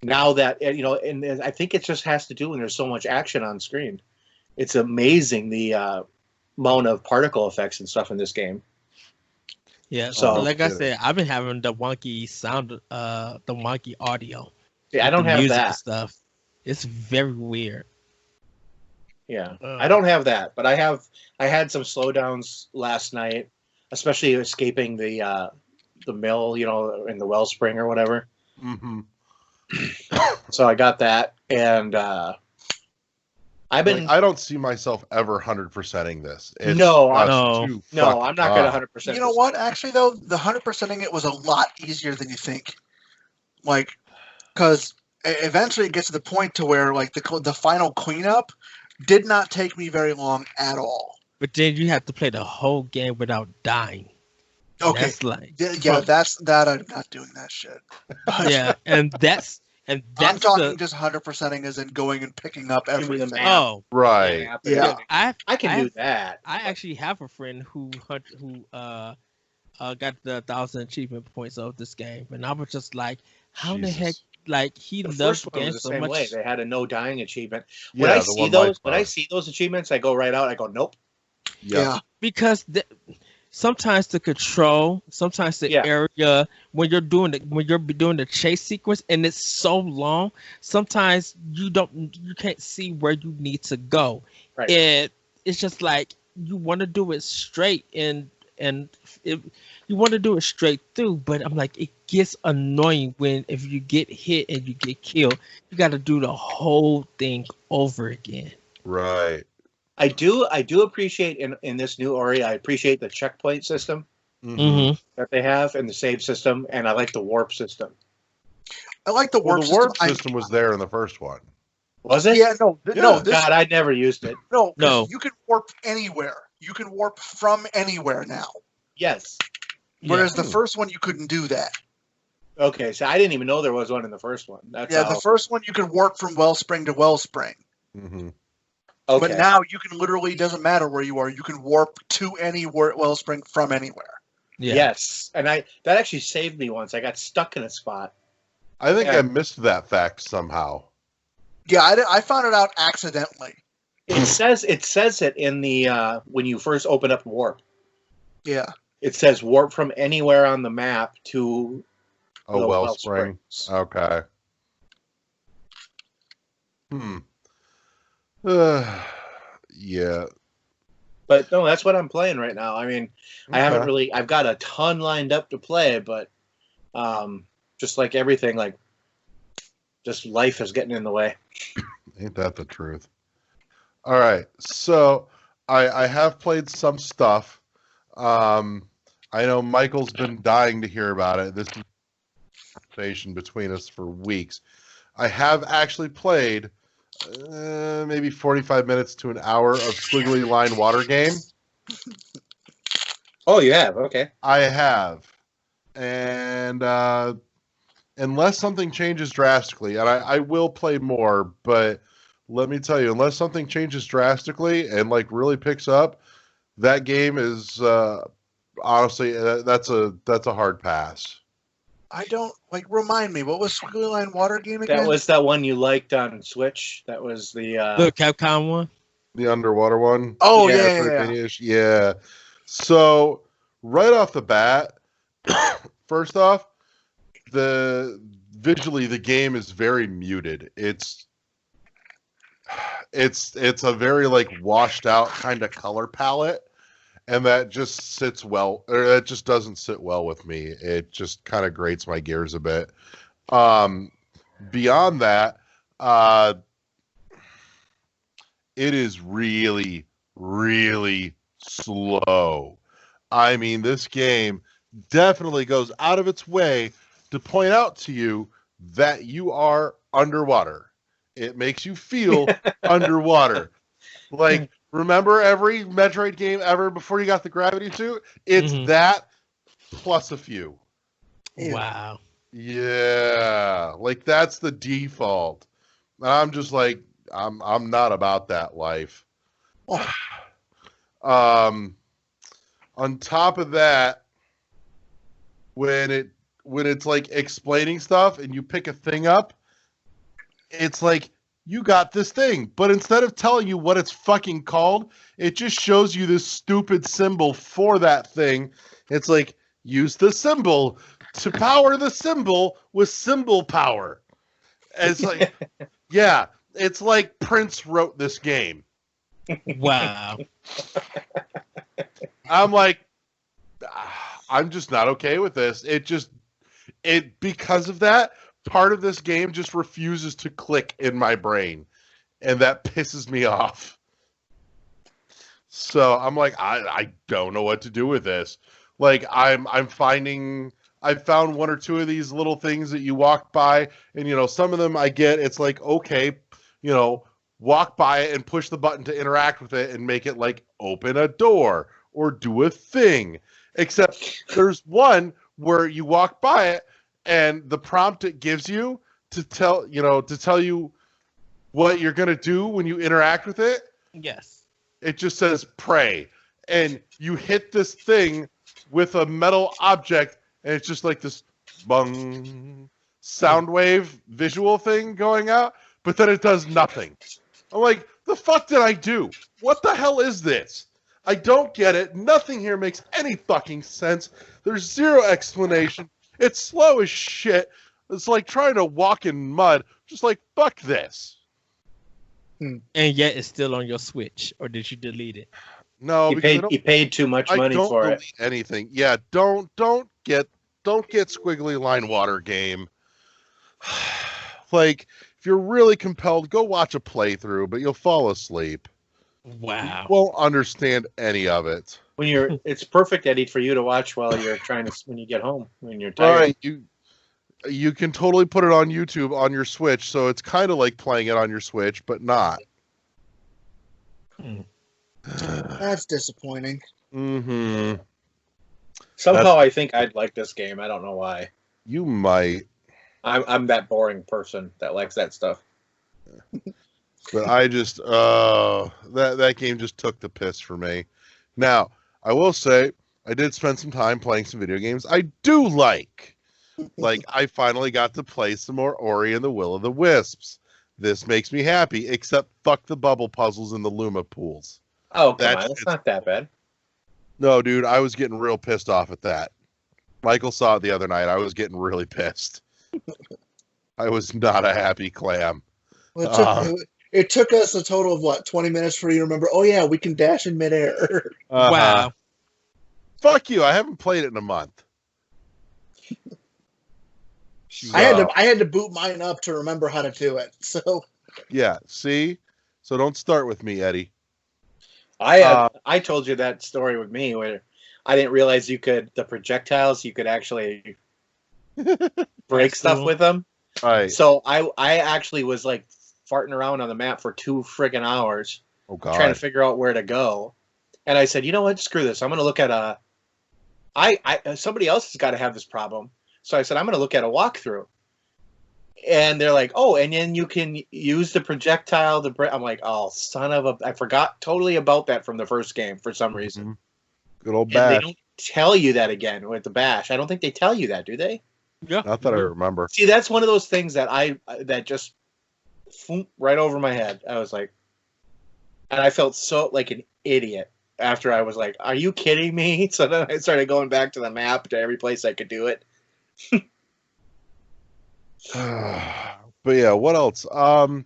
Now that and I think it just has to do when there's so much action on screen. It's amazing the amount of particle effects and stuff in this game. Yeah, so like I said, I've been having the wonky sound, the wonky audio. Yeah, I don't have that stuff. It's very weird. Yeah, I don't have that, but I had some slowdowns last night, especially escaping the mill, in the wellspring or whatever. Mm-hmm. So I got that, and I don't see myself ever 100%ing this. I'm not going to 100%. You know what? Actually, though, the 100%ing it was a lot easier than you think. Like, because eventually it gets to the point to where like the final cleanup did not take me very long at all. But then you have to play the whole game without dying. Okay, that's like that's I'm not doing that shit. Yeah, and that's I'm talking just 100%ing as in going and picking up everything. Oh, right. Yeah, I can do that. I actually have a friend who got the 1,000 achievement points of this game, and I was just like, how the heck? Like he loves the game so much. Way. They had a no dying achievement. When I see those achievements, I go right out. I go, nope. Yeah. Because sometimes the control, sometimes the area when you're doing the chase sequence and it's so long, sometimes you can't see where you need to go. Right. And it's just like you want to do it straight and you want to do it straight through, but I'm like, it gets annoying if you get hit and you get killed, you got to do the whole thing over again. Right. I do appreciate in this new Ori, I appreciate the checkpoint system that they have and the save system, and I like the warp system. I like the warp system. The warp system was there in the first one. Was it? Yeah, no. God, I never used it. No. You can warp anywhere. You can warp from anywhere now. Yes. Whereas the first one, you couldn't do that. Okay, so I didn't even know there was one in the first one. The first one you could warp from Wellspring to Wellspring. Mm-hmm. Okay. But now you can literally, doesn't matter where you are, you can warp to any Wellspring from anywhere. Yeah. Yes, and that actually saved me once. I got stuck in a spot. I think I missed that fact somehow. Yeah, I found it out accidentally. It says it in the when you first open up warp. Yeah. It says warp from anywhere on the map to the Wellspring. Okay. Yeah. But no, that's what I'm playing right now. I mean, I haven't really. I've got a ton lined up to play, but just like everything, like just life is getting in the way. Ain't that the truth? All right, so I have played some stuff. I know Michael's been dying to hear about it. This conversation between us for weeks. I have actually played maybe 45 minutes to an hour of squiggly line water game. Oh, you have? Okay. I have. And unless something changes drastically, and I will play more, but let me tell you, unless something changes drastically and like really picks up, that game is honestly that's a hard pass. I don't remind me, what was Squiggly Line Water game again? That was that one you liked on Switch. That was the Capcom one, the underwater one. Oh yeah. Yeah. So right off the bat, first off, visually the game is very muted. It's a very like washed out kind of color palette, and that just that just doesn't sit well with me. It just kind of grates my gears a bit. Beyond that, it is really, really slow. I mean, this game definitely goes out of its way to point out to you that you are underwater. It makes you feel underwater. Like, remember every Metroid game ever before you got the gravity suit? It's that plus a few. Wow. Yeah. Like, that's the default. And I'm just like, I'm not about that life. On top of that, when it's like explaining stuff and you pick a thing up, it's like, you got this thing, but instead of telling you what it's fucking called, it just shows you this stupid symbol for that thing. It's like, use the symbol to power the symbol with symbol power. And it's like, yeah, it's like Prince wrote this game. Wow. I'm like, I'm just not okay with this. Because of that, part of this game just refuses to click in my brain, and that pisses me off. So I'm like, I don't know what to do with this. Like, I found one or two of these little things that you walk by, and some of them I get. It's like, okay, walk by it and push the button to interact with it and make it like open a door or do a thing. Except there's one where you walk by it, and the prompt it gives you to tell you what you're going to do when you interact with it. Yes. It just says pray. And you hit this thing with a metal object, and it's just like this bung sound wave visual thing going out, but then it does nothing. I'm like, the fuck did I do? What the hell is this? I don't get it. Nothing here makes any fucking sense. There's zero explanation. It's slow as shit. It's like trying to walk in mud. Just like, fuck this. And yet it's still on your Switch, or did you delete it? No, you paid too much money for it. Anything. Yeah, don't get squiggly line water game. Like, if you're really compelled, go watch a playthrough, but you'll fall asleep. Wow. You won't understand any of it. It's perfect, Eddie, for you to watch while you're when you get home, when you're tired. Right. You can totally put it on YouTube on your Switch, so it's kind of like playing it on your Switch, but not. That's disappointing. Mm-hmm. Somehow I think I'd like this game. I don't know why. You might. I'm that boring person that likes that stuff. But I just that game just took the piss for me. Now, I will say I did spend some time playing some video games I do like. Like I finally got to play some more Ori and the Will of the Wisps. This makes me happy, except fuck the bubble puzzles in the Luma pools. Oh, come on. It's not that bad. No, dude, I was getting real pissed off at that. Michael saw it the other night. I was getting really pissed. I was not a happy clam. Well, it took us a total of, what, 20 minutes for you to remember, oh, yeah, we can dash in midair. Wow. Fuck you. I haven't played it in a month. I had to boot mine up to remember how to do it. So yeah, see? So don't start with me, Eddie. I told you that story with me where I didn't realize the projectiles, you could actually break stuff with them. Right. So I actually was like farting around on the map for 2 friggin' hours. Oh, God. Trying to figure out where to go. And I said, you know what? Screw this. I'm going to look at somebody else has got to have this problem. So I said, I'm going to look at a walkthrough. And they're like, oh, and then you can use the projectile to break. I'm like, oh, son of a... I forgot totally about that from the first game for some reason. Mm-hmm. Good old bash. And they don't tell you that again with the bash. I don't think they tell you that, do they? Yeah. Not that I remember. See, that's one of those things that just right over my head. I was like... And I felt so like an idiot after I was like, are you kidding me? So then I started going back to the map to every place I could do it. But yeah, what else? I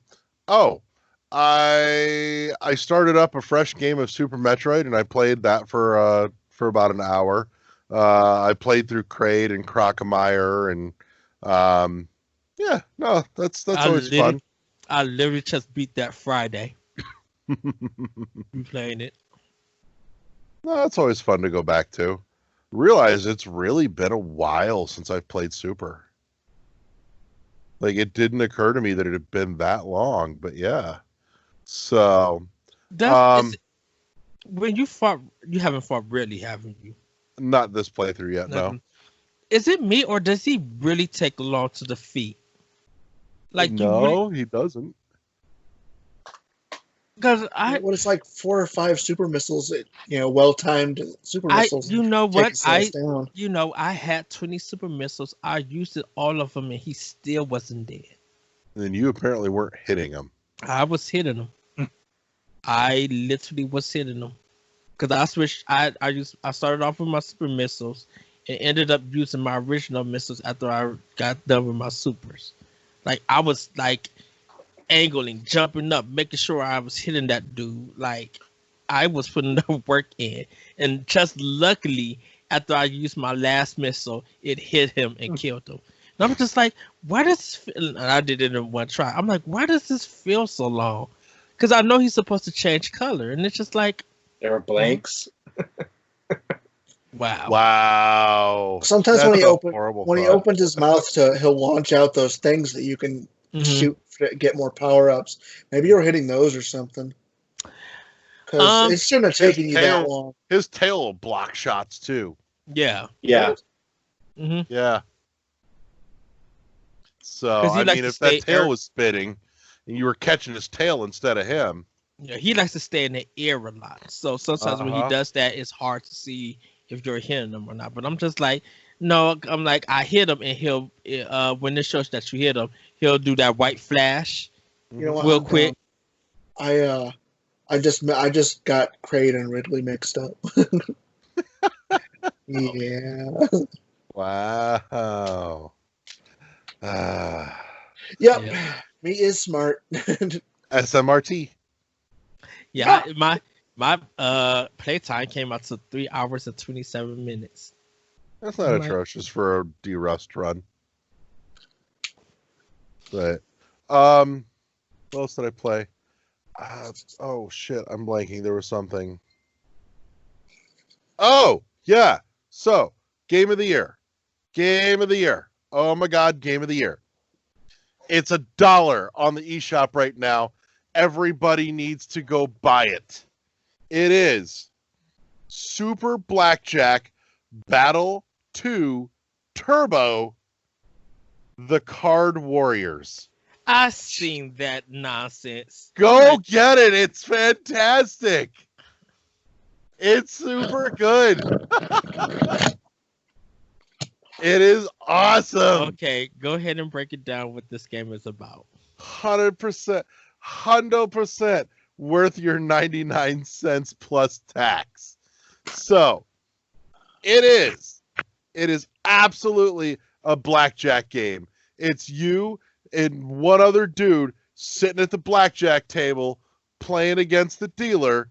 started up a fresh game of Super Metroid, and I played that for about an hour. I played through Kraid and Crocomire, and yeah, no, that's always fun. I literally just beat that Friday. You playing it? No, it's always fun to go back to. Realize it's really been a while since I've played Super. Like, it didn't occur to me that it had been that long, but yeah. So, when you fought, you haven't fought really, haven't you? Not this playthrough yet, no. Is it me, or does he really take long to defeat? Like, no, he doesn't. Because it's like 4 or 5 super missiles, well-timed super missiles. You know what? I had 20 super missiles. I used it, all of them, and he still wasn't dead. And you apparently weren't hitting him. I was hitting him. I literally was hitting him. Because I switched. I started off with my super missiles and ended up using my original missiles after I got done with my supers. Like, I was like angling, jumping up, making sure I was hitting that dude. Like, I was putting the work in, and just luckily, after I used my last missile, it hit him and killed him. And I'm just like, why does this feel? And I did it in one try. I'm like, why does this feel so long? Because I know he's supposed to change color, and it's just like there are blanks. Wow. Sometimes when he opens his mouth, he'll launch out those things that you can shoot to get more power-ups. Maybe you're hitting those or something. Because it shouldn't have taken you that long. His tail will block shots too. Yeah. Yeah. Mm-hmm. Yeah. So I mean, if that tail was spitting and you were catching his tail instead of him. Yeah, he likes to stay in the air a lot. So sometimes when he does that, it's hard to see if you're hitting him or not. But I'm just like, no, I'm like, I hit him, and he'll when it shows that you hit him, he'll do that white flash real quick. I just got Kraid and Ridley mixed up. Yeah. Wow. Yep. Me is smart. SMRT. Yeah, my playtime came out to 3 hours and 27 minutes. That's not atrocious for a D-Rust run. But what else did I play? Oh shit, I'm blanking. There was something. Oh yeah. So game of the year. Oh my god, game of the year. It's $1 on the eShop right now. Everybody needs to go buy it. It is Super Blackjack Battle 2 Turbo, The Card Warriors. I seen that nonsense. Go get it. It's fantastic. It's super good. It is awesome. Okay, go ahead and break it down what this game is about. 100%. 100% worth your 99 cents plus tax. So, it is absolutely a blackjack game. It's you and one other dude sitting at the blackjack table playing against the dealer,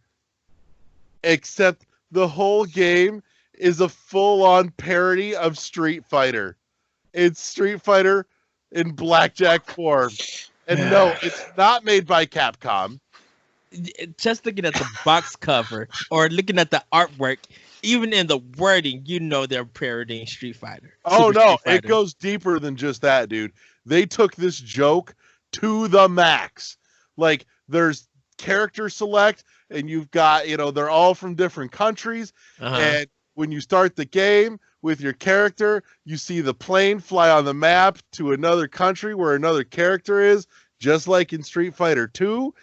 except the whole game is a full-on parody of Street Fighter. It's Street Fighter in blackjack form. And no, it's not made by Capcom. Just looking at the box cover or looking at the artwork, even in the wording, you know they're parodying Street Fighter. Oh no, it goes deeper than just that, dude. They took this joke to the max. Like, there's character select, and you've got, they're all from different countries. And when you start the game with your character, you see the plane fly on the map to another country where another character is, just like in Street Fighter 2.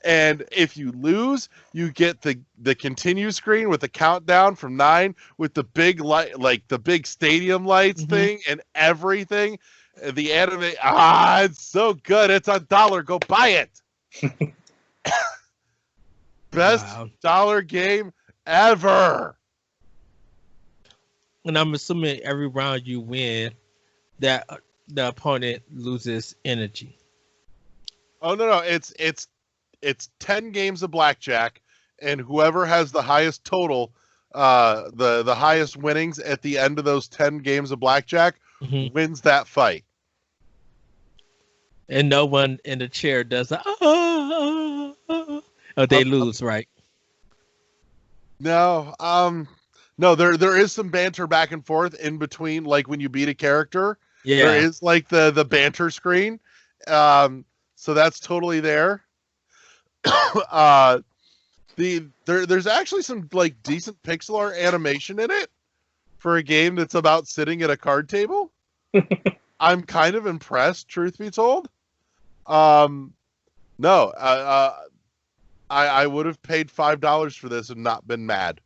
And if you lose, you get the continue screen with the countdown from 9 with the big light, like the big stadium lights thing and everything. The anime, it's so good. It's $1. Go buy it. Best dollar game ever. And I'm assuming every round you win, that the opponent loses energy. Oh no, it's 10 games of blackjack, and whoever has the highest total, the highest winnings at the end of those 10 games of blackjack wins that fight. And no one in the chair does they lose, right? No, no, there is some banter back and forth in between, like when you beat a character. Yeah. There is like the banter screen. So that's totally there. There's actually some like decent pixel art animation in it for a game that's about sitting at a card table. I'm kind of impressed, truth be told. No, I would have paid $5 for this and not been mad.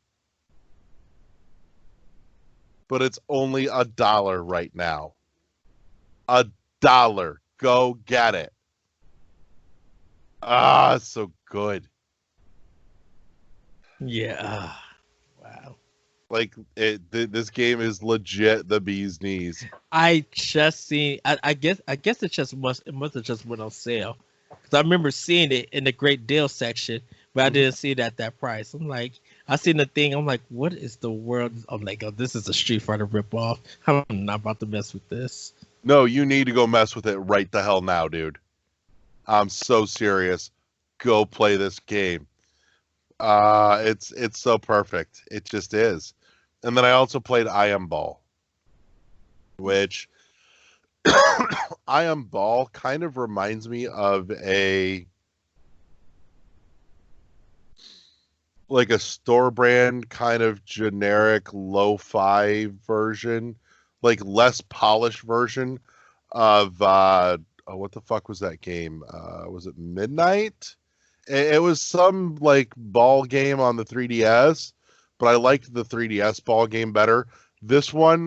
But it's only $1 right now. $1. Go get it. It's so good. Yeah. Wow. Like this game is legit the bee's knees. I just seen. I guess it must have just went on sale, because I remember seeing it in the great deal section, but I didn't see it at that price. I'm like, I seen the thing. I'm like, what is the world? I'm like, oh, this is a Street Fighter ripoff. I'm not about to mess with this. No, you need to go mess with it right the hell now, dude. I'm so serious. Go play this game. It's so perfect. It just is. And then I also played I Am Ball, which I Am Ball kind of reminds me of a store brand kind of generic lo-fi version, like less polished version of what the fuck was that game? Was it Midnight? It was some like ball game on the 3DS, but I liked the 3DS ball game better. This one,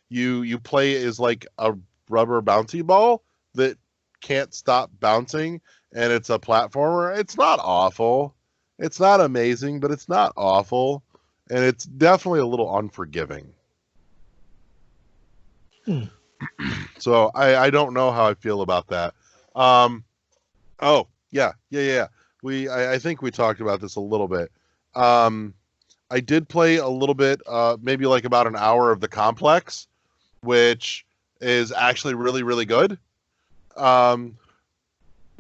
you play is like a rubber bouncy ball that can't stop bouncing, and it's a platformer. It's not awful. It's not amazing, but it's not awful, and it's definitely a little unforgiving. So I don't know how I feel about that. Oh yeah. I think we talked about this a little bit. I did play a little bit, maybe like about an hour of The Complex, which is actually really, really good. My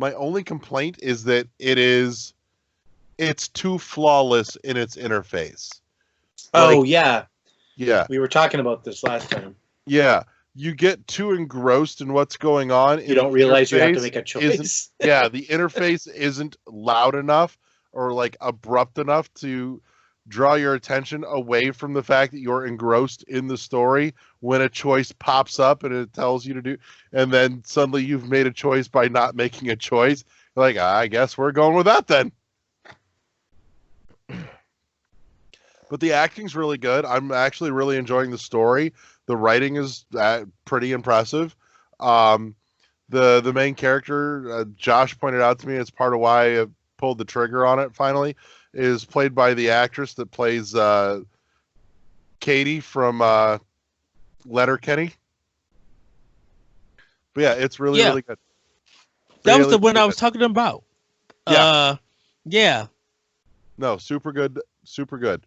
only complaint is that it's too flawless in its interface. Oh, yeah. Yeah. We were talking about this last time. Yeah. You get too engrossed in what's going on. You don't realize you have to make a choice. Yeah, the interface isn't loud enough or like abrupt enough to draw your attention away from the fact that you're engrossed in the story when a choice pops up and it tells you to do, and then suddenly you've made a choice by not making a choice. You're like, I guess we're going with that then. But the acting's really good. I'm actually really enjoying the story. The writing is pretty impressive. The main character, Josh pointed out to me, it's part of why I pulled the trigger on it finally, is played by the actress that plays Katie from Letterkenny. But yeah, it's really, really good. That was the one I was talking about. Yeah. Yeah. No, super good. Super good.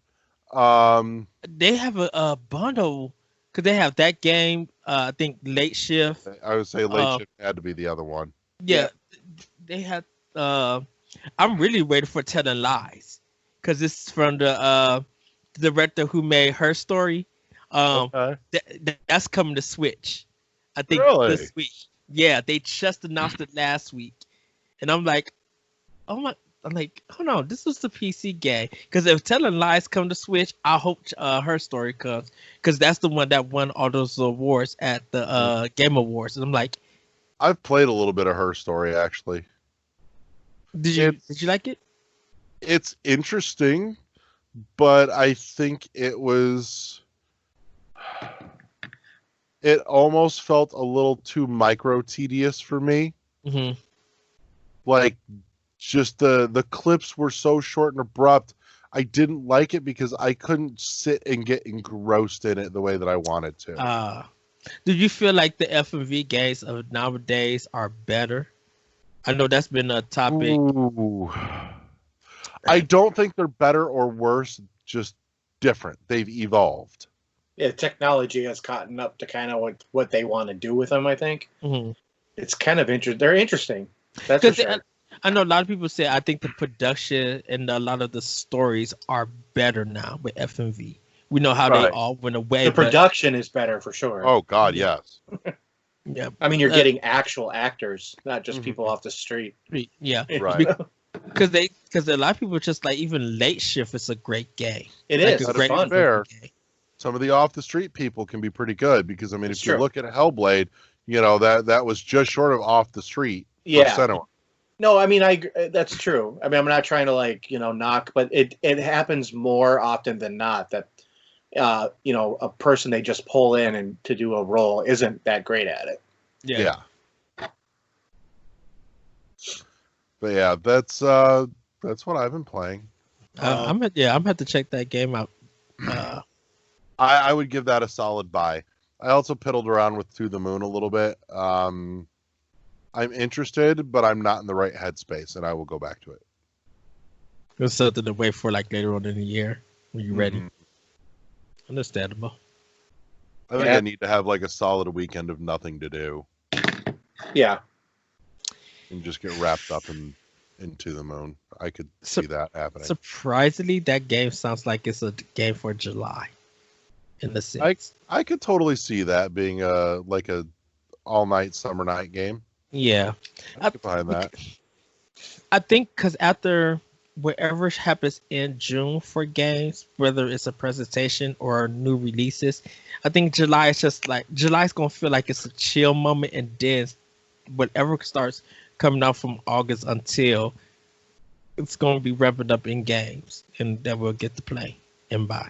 They have a bundle because they have that game. I think Late Shift. I would say Late Shift had to be the other one. Yeah. They had. I'm really waiting for Telling Lies because it's from the director who made Her Story. That's coming to Switch. I think this week. Yeah, they just announced it last week, and I'm like, oh my. I'm like, hold on, this was the PC game. Because if Telling Lies come to Switch, I hope Her Story comes. Because that's the one that won all those awards at the Game Awards. And I'm like, I've played a little bit of Her Story, actually. Did you like it? It's interesting, but I think it almost felt a little too micro tedious for me. Mm-hmm. Like, just the clips were so short and abrupt. I didn't like it because I couldn't sit and get engrossed in it the way that I wanted to. Do you feel like the FMV games of nowadays are better? I know that's been a topic. Ooh. I don't think they're better or worse, just different. They've evolved. Yeah, technology has caught up to kind of what they want to do with them, I think. Mm-hmm. It's kind of interesting. They're interesting. That's for sure. I know a lot of people say I think the production and a lot of the stories are better now with FMV. We know how they all went away. The production is better for sure. Oh God, yes. Yeah, I mean, you're getting actual actors, not just people off the street. Yeah, right. Because a lot of people just like even Late Shift is a great game. It like is. A great fun. Fair. Some of the off the street people can be pretty good because I mean, if you look at Hellblade, you know that was just short of off the street. Yeah. No, I mean, that's true. I mean, I'm not trying to knock, but it happens more often than not that a person they just pull in and to do a role isn't that great at it. Yeah. But yeah, that's what I've been playing. I'm gonna have to check that game out. I would give that a solid buy. I also piddled around with To the Moon a little bit. I'm interested, but I'm not in the right headspace, and I will go back to it. It's something to wait for like later on in the year when you're ready. Understandable. I think I need to have like a solid weekend of nothing to do. Yeah. And just get wrapped up into the moon. I could see that happening. Surprisingly, that game sounds like it's a game for July. In the sense, I could totally see that being a all night summer night game. Yeah, I could behind that. I think because after whatever happens in June for games, whether it's a presentation or new releases, I think July is just like July's gonna feel like it's a chill moment, and then whatever starts coming out from August until it's gonna be revving up in games, and that we'll get to play and buy.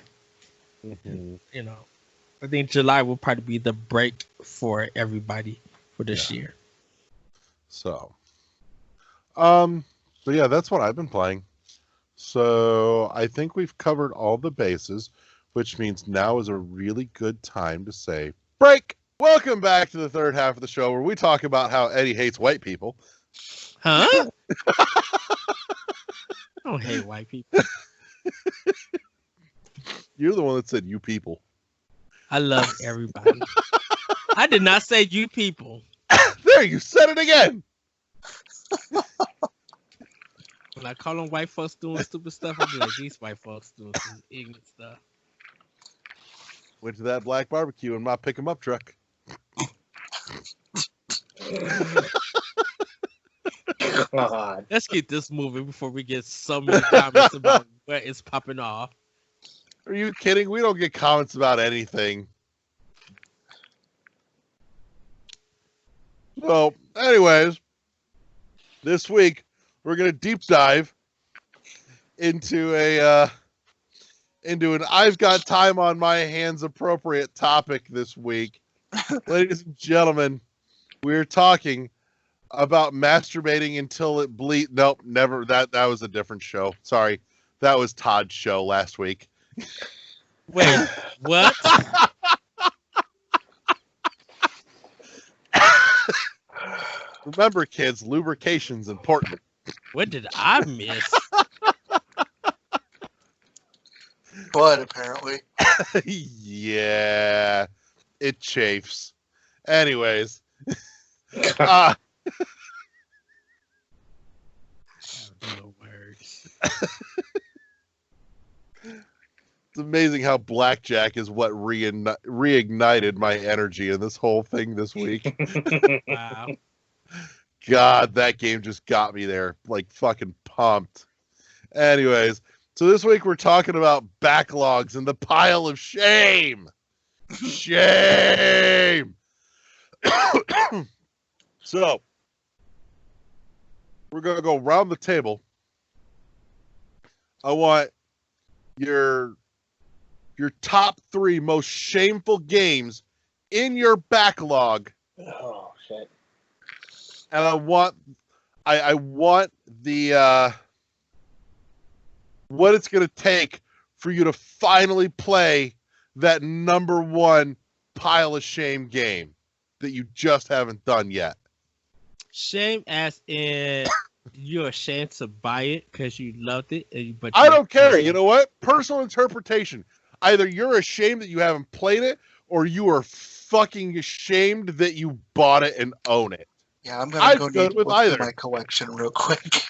You know, I think July will probably be the break for everybody for this year. So, yeah, that's what I've been playing. So I think we've covered all the bases, which means now is a really good time to say break. Welcome back to the third half of the show where we talk about how Eddie hates white people. Huh? I don't hate white people. You're the one that said you people. I love everybody. I did not say you people. There, you said it again. When I call them white folks doing stupid stuff, I be like, these white folks doing some ignorant stuff. Went to that black barbecue in my pick 'em up truck. God. Let's get this moving before we get so many comments about where it's popping off. Are you kidding? We don't get comments about anything. So, anyways, this week we're gonna deep dive into an I've got time on my hands appropriate topic this week. Ladies and gentlemen, we're talking about masturbating until it bleed. Nope, never. That was a different show. Sorry, that was Todd's show last week. Wait, what? Remember, kids, lubrication's important. What did I miss? But apparently, Yeah, it chafes. Anyways, No words. it's amazing how blackjack is what reignited my energy in this whole thing this week. Wow. God, that game just got me there, like fucking pumped. Anyways, so this week we're talking about backlogs and the pile of shame. Shame. So, we're going to go around the table. I want your top 3 most shameful games in your backlog. Oh shit! And I want the what it's going to take for you to finally play that number 1 pile of shame game that you just haven't done yet. Shame as in you're ashamed to buy it because you loved it. But I don't care. You know what? Personal interpretation. Either you're ashamed that you haven't played it, or you are fucking ashamed that you bought it and own it. yeah, I'm gonna go good need with to look through either. my collection real quick.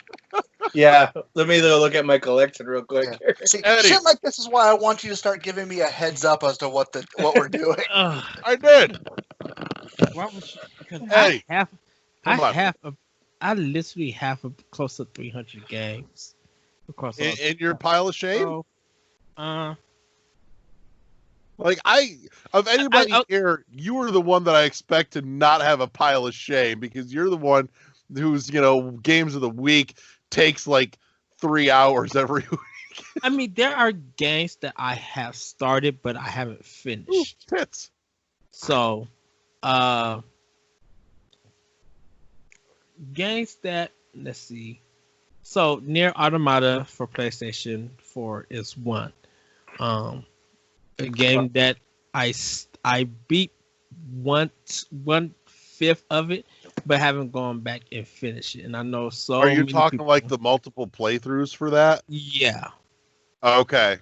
Yeah, let me look at my collection real quick. Yeah. See, Eddie. shit like this is why I want you to start giving me a heads up as to what we're doing. I did. Why would you? Because Hey, I come on. literally have close to 300 games. Across all In your pile of shame? So, Like of anybody I- here, you were the one that I expect to not have a pile of shame because you're the one whose, games of the week takes like 3 hours every week. I mean, there are games that I have started, but I haven't finished. Ooh, tits. So, games that, let's see. So, Near Automata for PlayStation 4 is one. A game that I beat one fifth of it, but haven't gone back and finished it. And I know so. Are you many talking people- like the multiple playthroughs for that? Yeah. Okay.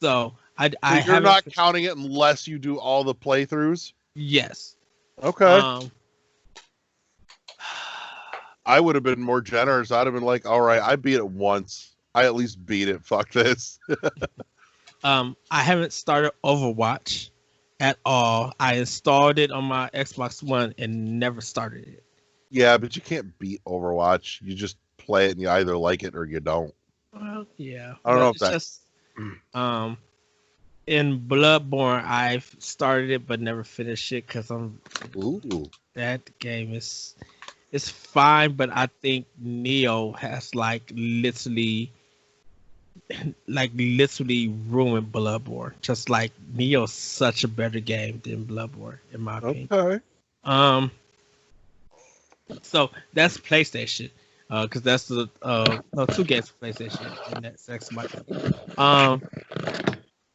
So I So haven't. you're not counting it unless you do all the playthroughs? Yes. Okay. I would have been more generous. I'd have been like, all right, I beat it once. I at least beat it. Fuck this. I haven't started Overwatch at all. I installed it on my Xbox One and never started it. Yeah, but you can't beat Overwatch. You just play it and you either like it or you don't. Well, yeah. I don't know if it's that- just in Bloodborne I've started it but never finished it because Ooh. that game is fine, but I think Neo has literally ruined Bloodborne. Just like Neo's such a better game than Bloodborne, in my opinion. Okay. So that's PlayStation, because that's the 2 games for PlayStation, and that's Xbox.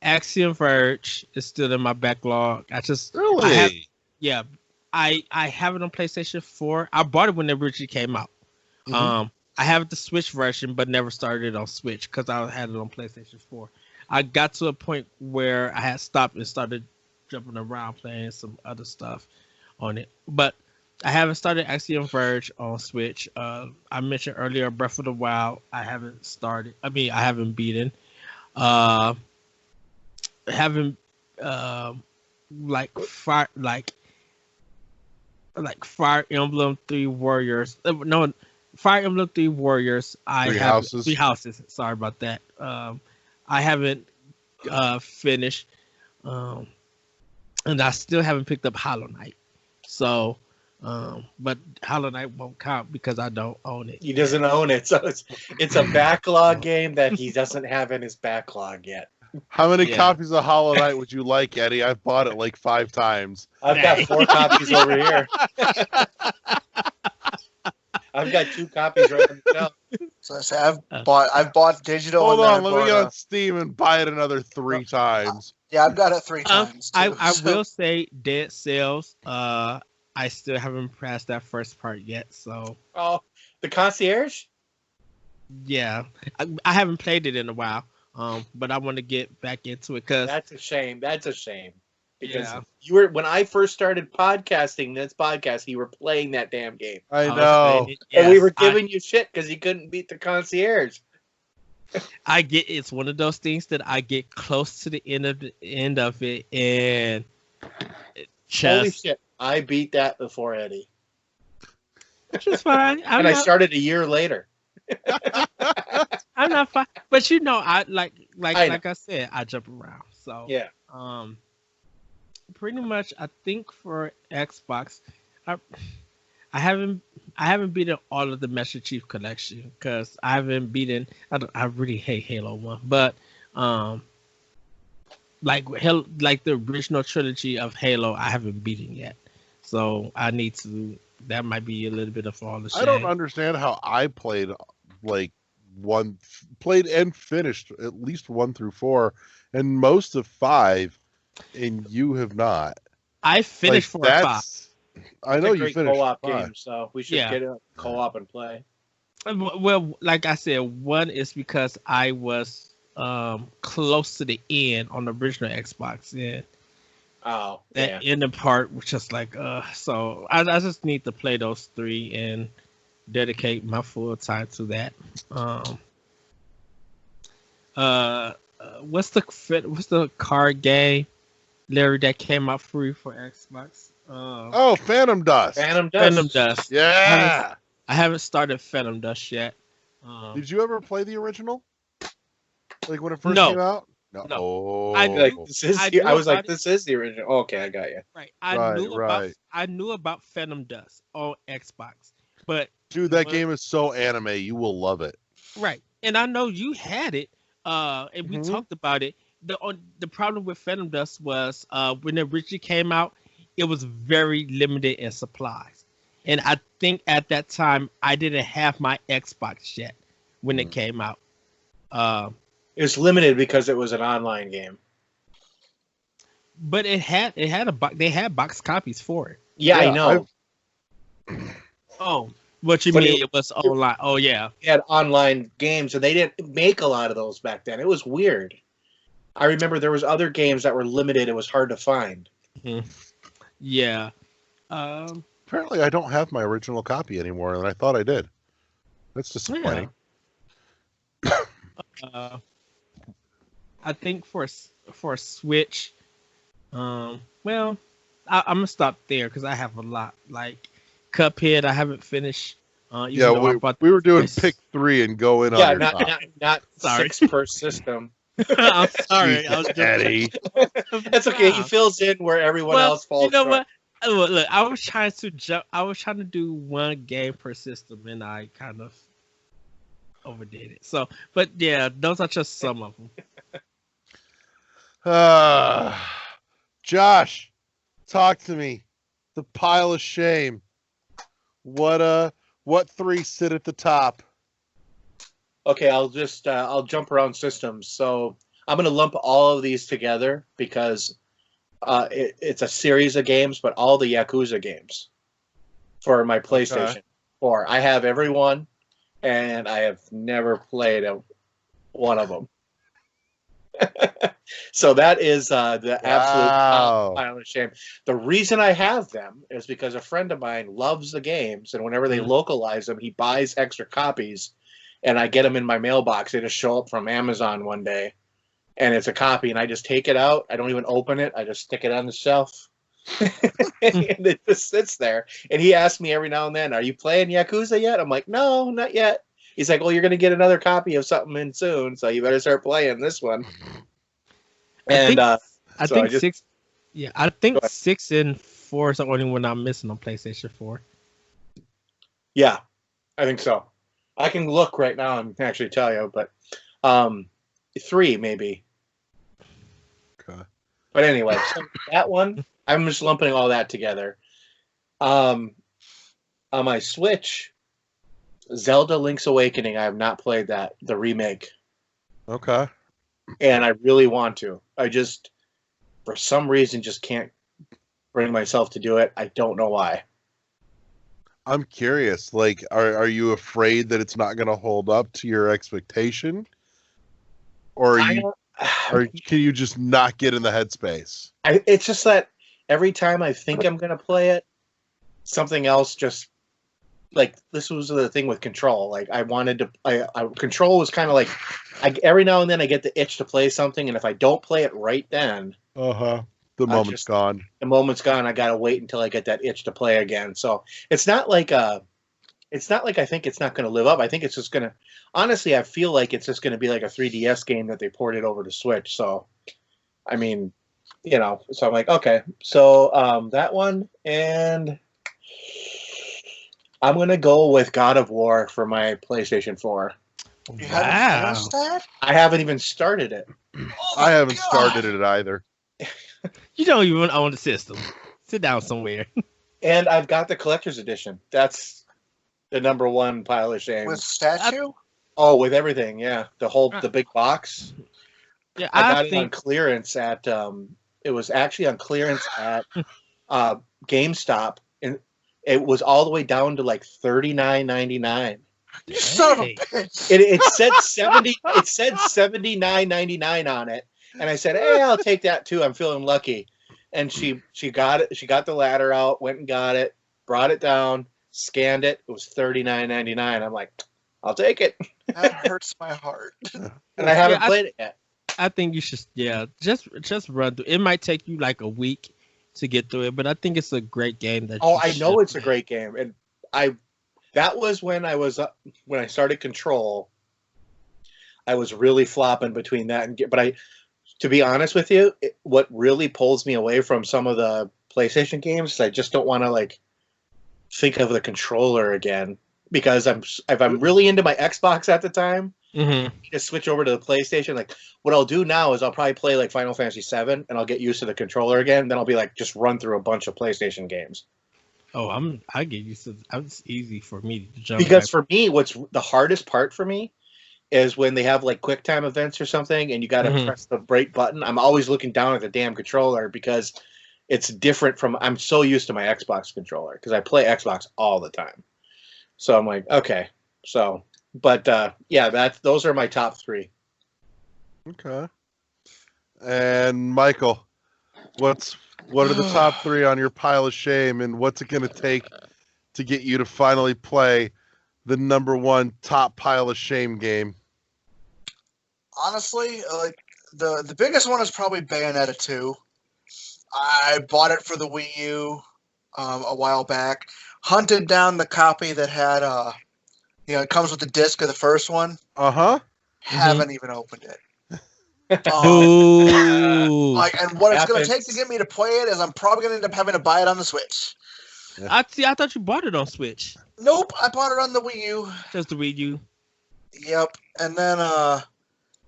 Axiom Verge is still in my backlog. Really? I have it on PlayStation 4. I bought it when it originally came out. Mhm. I have the Switch version, but never started it on Switch because I had it on PlayStation 4. I got to a point where I had stopped and started jumping around playing some other stuff on it. But I haven't started Axiom Verge on Switch. I mentioned earlier Breath of the Wild. I haven't started. I mean, I haven't beaten. Haven't Fire Emblem 3 Warriors. No, Fire Emblem 3 Warriors. I Three have Houses. 3 Houses. Sorry about that. I haven't finished, and I still haven't picked up Hollow Knight. So, but Hollow Knight won't count because I don't own it. He doesn't own it, so it's a backlog game that he doesn't have in his backlog yet. How many copies of Hollow Knight would you like, Eddie? I've bought it like 5 times. I've got 4 copies over here. I've got 2 copies right on the shelf. So I say I've bought digital. Hold and on, then let me get on bought Steam and buy it another 3 times. yeah, I've got it 3 times. Too, I so- will say Dead Cells. I still haven't passed that first part yet. So Oh, the concierge? yeah, I haven't played it in a while. But I want to get back into it because That's a shame. That's a shame. Because Yeah. you were when I first started podcasting this podcast, you were playing that damn game. I was know. playing it. And we Yes, were giving you shit because you couldn't beat the concierge. I get it's one of those things that I get close to the end of it and it Holy just shit. I beat that before Eddie. which is fine. I'm And I not, started a year later. I'm not fine. But you know, I like I know. I said, I jump around. So Yeah. pretty much I think for Xbox, I haven't beaten all of the Master Chief Collection because I haven't beaten. I really hate Halo 1, but like the original trilogy of Halo, I haven't beaten yet. So I need to. That might be a little bit of all the shame. I don't understand how I played played and finished at least 1 through 4 and most of 5, and you have not. I finished 4 and 5. I know It's a you great finished co-op 5. game, so we should Yeah. get a co-op and play. Well, like I said, 1 is because I was close to the end on the original Xbox, and Oh, that yeah. ending part was just like so I just need to play those 3 and dedicate my full time to that. What's the card game, Larry, that came out free for Xbox? Oh, Phantom Dust. Phantom Dust. Phantom Dust. Yeah. I haven't started Phantom Dust yet. Did you ever play the original? Like when it first No. came out? No. Oh. I Like, I was like, about it. this is the original. Okay, I got you. Right. Right. I knew about Phantom Dust on Xbox, but Dude, that But- game is so anime. You will love it. right, and I know you had it, and we Mhm. talked about it. The problem with Phantom Dust was when it originally came out, it was very limited in supplies, and I think at that time I didn't have my Xbox yet when it came out. It was limited because it was an online game. But it had a box. They had box copies for it. Yeah, Yeah, I know. Oh, what you But mean? It was online. Oh yeah. They had online games, and they didn't make a lot of those back then. It was weird. I remember there was other games that were limited. It was hard to find. Yeah. Apparently, I don't have my original copy anymore, and I thought I did. That's disappointing. I think for Switch, well, I'm gonna stop there because I have a lot. Like Cuphead, I haven't finished. Even Yeah, though I bought we were doing this- pick 3 and go in Yeah, on your top. not Sorry. 6 per system. I'm sorry, I was Jesus, just Eddie. That's okay. He fills in where everyone else falls You know short. what? Look, I was trying to jump. I was trying to do 1 game per system, and I kind of overdid it. So, but yeah, those are just some of them. Josh, talk to me. The pile of shame. What 3 sit at the top? Okay, I'll jump around systems. So I'm gonna lump all of these together because it's a series of games, but all the Yakuza games for my PlayStation 4. I have every one, and I have never played one of them. So that is the absolute pile of shame. The reason I have them is because a friend of mine loves the games, and whenever they localize them, he buys extra copies, and I get them in my mailbox. They just show up from Amazon one day, and it's a copy, and I just take it out. I don't even open it. I just stick it on the shelf, and it just sits there. And he asks me every now and then, "Are you playing Yakuza yet?" I'm like, "No, not yet." He's like, "Well, you're going to get another copy of something in soon, so you better start playing this one." And I so think I just, 6. Yeah, I think Go ahead. 6 and 4 is the only one I'm missing on PlayStation 4. yeah, I think so. I can look right now and actually tell you, but 3 maybe. Okay. But anyway, so that one, I'm just lumping all that together. On my Switch, Zelda Link's Awakening, I have not played that, the remake. Okay. And I really want to. I just, for some reason, just can't bring myself to do it. I don't know why. I'm curious. Like, are you afraid that it's not going to hold up to your expectation, or can you just not get in the headspace? It's just that every time I think I'm going to play it, something else just, like, this was the thing with Control. Like, I wanted to, Control was kind of like, every now and then I get the itch to play something, and if I don't play it right then, The moment's gone. The moment's gone. I gotta wait until I get that itch to play again. So it's not like I think it's not going to live up. I think it's just going to, honestly, I feel like it's just going to be like a 3DS game that they ported over to Switch. So, I mean, so I'm like, okay, so that one, and I'm going to go with God of War for my PlayStation 4. You haven't finished that? I haven't even started it. Oh I haven't God. started it either. You don't even own the system. Sit down somewhere. And I've got the collector's edition. That's the number one pile of shame. With statue? With everything, yeah. The big box. Yeah, I got it on clearance at it was actually on clearance at GameStop, and it was all the way down to like $39.99. You son of a bitch. It said 70 it said $79.99 on it. And I said, hey, I'll take that too. I'm feeling lucky. And she got it. She got the ladder out, went and got it, brought it down, scanned it. It was $39.99. I'm like, I'll take it. That hurts my heart. And I haven't played it yet. I think you should, just run through. It might take you like a week to get through it, but I think it's a great game. I know it's a great game, and that was when I started Control. I was really flopping between that but to be honest with you, what really pulls me away from some of the PlayStation games is I just don't want to like think of the controller again, because if I'm really into my Xbox at the time, just switch over to the PlayStation. Like, what I'll do now is I'll probably play like Final Fantasy VII, and I'll get used to the controller again. Then I'll be like, just run through a bunch of PlayStation games. Oh, I get used to. It's easy for me to jump. Because for me, what's the hardest part for me is when they have like quick time events or something, and you got to press the break button. I'm always looking down at the damn controller because it's different from. I'm so used to my Xbox controller because I play Xbox all the time. So I'm like, okay, so. But those are my top 3. Okay. And Michael, what are the top 3 on your pile of shame, and what's it going to take to get you to finally play the number 1 top pile of shame game? Honestly, like the biggest one is probably Bayonetta 2. I bought it for the Wii U a while back. Hunted down the copy that had it comes with the disc of the first one. Haven't even opened it. And what it's going to take to get me to play it is I'm probably going to end up having to buy it on the Switch. I thought you bought it on Switch. Nope, I bought it on the Wii U. Just the Wii U. Yep, and then A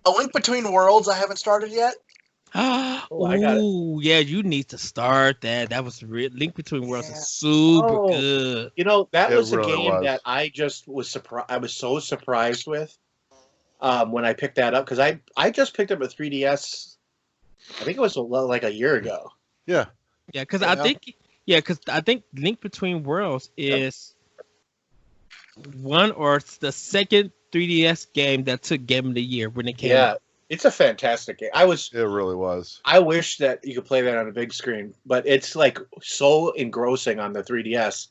Link Between Worlds I haven't started yet. I got it. Yeah, you need to start that. That was Link Between Worlds is super good. That was a game that I just was surprised. I was so surprised with when I picked that up, because I just picked up a 3DS. I think it was like a year ago. Yeah, because I think Link Between Worlds is one or the second 3DS game that took Game of the Year when it came out. It's a fantastic game. It really was. I wish that you could play that on a big screen, but it's like so engrossing on the 3DS.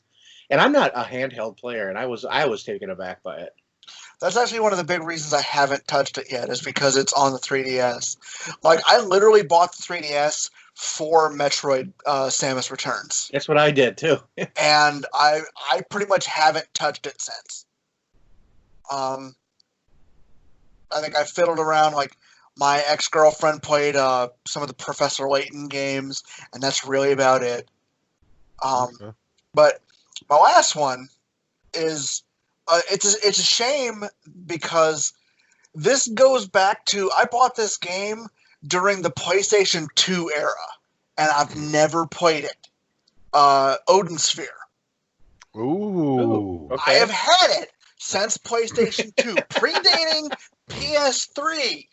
And I'm not a handheld player, and I was taken aback by it. That's actually one of the big reasons I haven't touched it yet, is because it's on the 3DS. Like, I literally bought the 3DS for Metroid Samus Returns. That's what I did too. And I pretty much haven't touched it since. I think I fiddled around, like, My ex-girlfriend played some of the Professor Layton games, and that's really about it. Okay. But my last one is it's a shame because this goes back to I bought this game during the PlayStation 2 era, and I've never played it. Odin Sphere. Ooh. I have had it since PlayStation 2, predating PS3,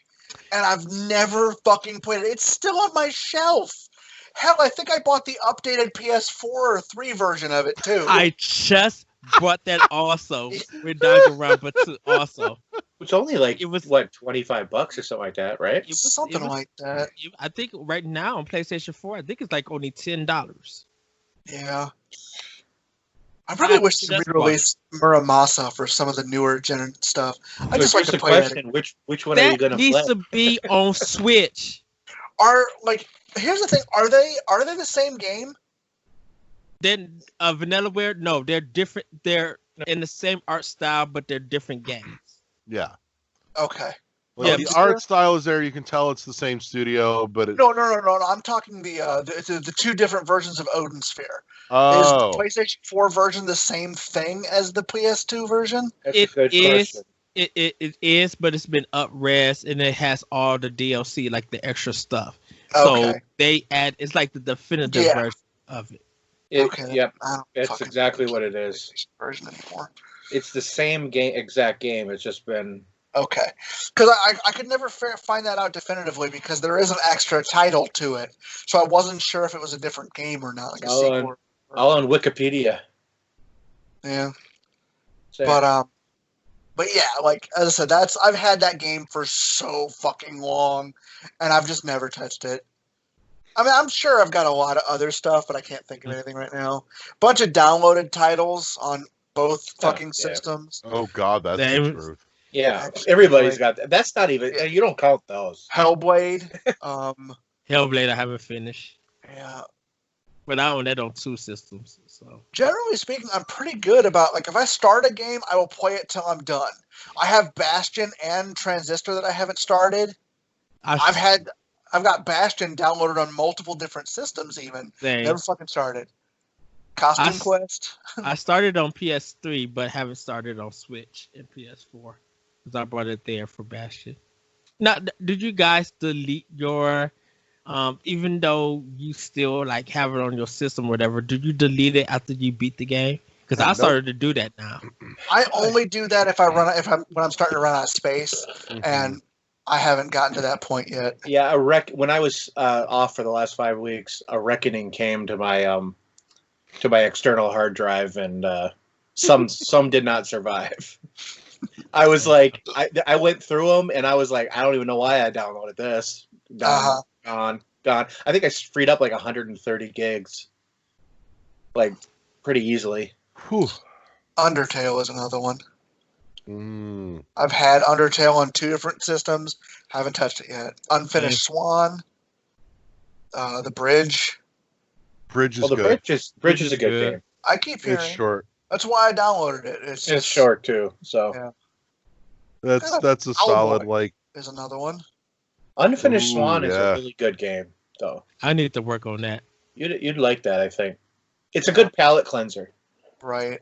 and I've never fucking played it. It's still on my shelf. Hell, I think I bought the updated PS4 or 3 version of it too. I just bought that also. We're diving around, but also. It's only like, It was- what, $25 or something like that, right? It was Something it was- like that. I think right now on PlayStation 4, I think it's like only $10. Yeah. I really wish they That's re-released Muramasa for some of the newer gen stuff. I just like Here's to the play that. question: which one are you That going to needs play? to be on Switch. Here's the thing: are they the same game? Then Vanillaware, no, they're different. They're in the same art style, but they're different games. Yeah. Okay. Like, Yeah, the just- art style is there. You can tell it's the same studio, but it, No. I'm talking the two different versions of Odin Sphere. oh, Is the PlayStation 4 version the same thing as the PS2 version? That's It a good is. question. It is, but it's been up-res and it has all the DLC, like the extra stuff. So Okay. they add. It's like the definitive Yeah. version of it. Okay. Yep, I don't that's fucking exactly know what it is. PlayStation version anymore. It's the same exact game. It's just been Okay, because I could never find that out definitively because there is an extra title to it, so I wasn't sure if it was a different game or not, like a all sequel. all on Wikipedia. Yeah, So, but yeah, like as I said, I've had that game for so fucking long, and I've just never touched it. I mean, I'm sure I've got a lot of other stuff, but I can't think of anything right now. Bunch of downloaded titles on both fucking yeah. systems. oh God, that's They- the truth. yeah, Actually, everybody's like- got that. That's not even. Yeah. You don't count those. Hellblade. Hellblade, I haven't finished, Yeah. but I own that on 2 systems. So Generally speaking, I'm pretty good about like if I start a game, I will play it till I'm done. I have Bastion and Transistor that I haven't started. I've got Bastion downloaded on multiple different systems even. Same. Never fucking started. Costume I- Quest. I started on PS3, but haven't started on Switch and PS4 because I brought it there for Bastion. Now, did you guys delete your, even though you still like have it on your system or whatever, did you delete it after you beat the game? Because I Nope. started to do that now. I only do that if when I'm starting to run out of space, and I haven't gotten to that point yet. Yeah, when I was off for the last 5 weeks, a reckoning came to my external hard drive, and some did not survive. I was like, I went through them, and I was like, I don't even know why I downloaded this. Gone. I think I freed up like 130 gigs, like pretty easily. Whew. Undertale is another one. Mm. I've had Undertale on 2 different systems. Haven't touched it yet. Unfinished Swan. The Bridge. Bridge is Well, the good. Bridge is a good Good. game. I keep hearing. It's short. That's why I downloaded it. It's It's short too, so Yeah. That's a solid Owlboy. like. Is another one. Unfinished Ooh, Swan is yeah. a really good game, though. I need to work on that. You'd like that, I think. It's a good palate cleanser. Right.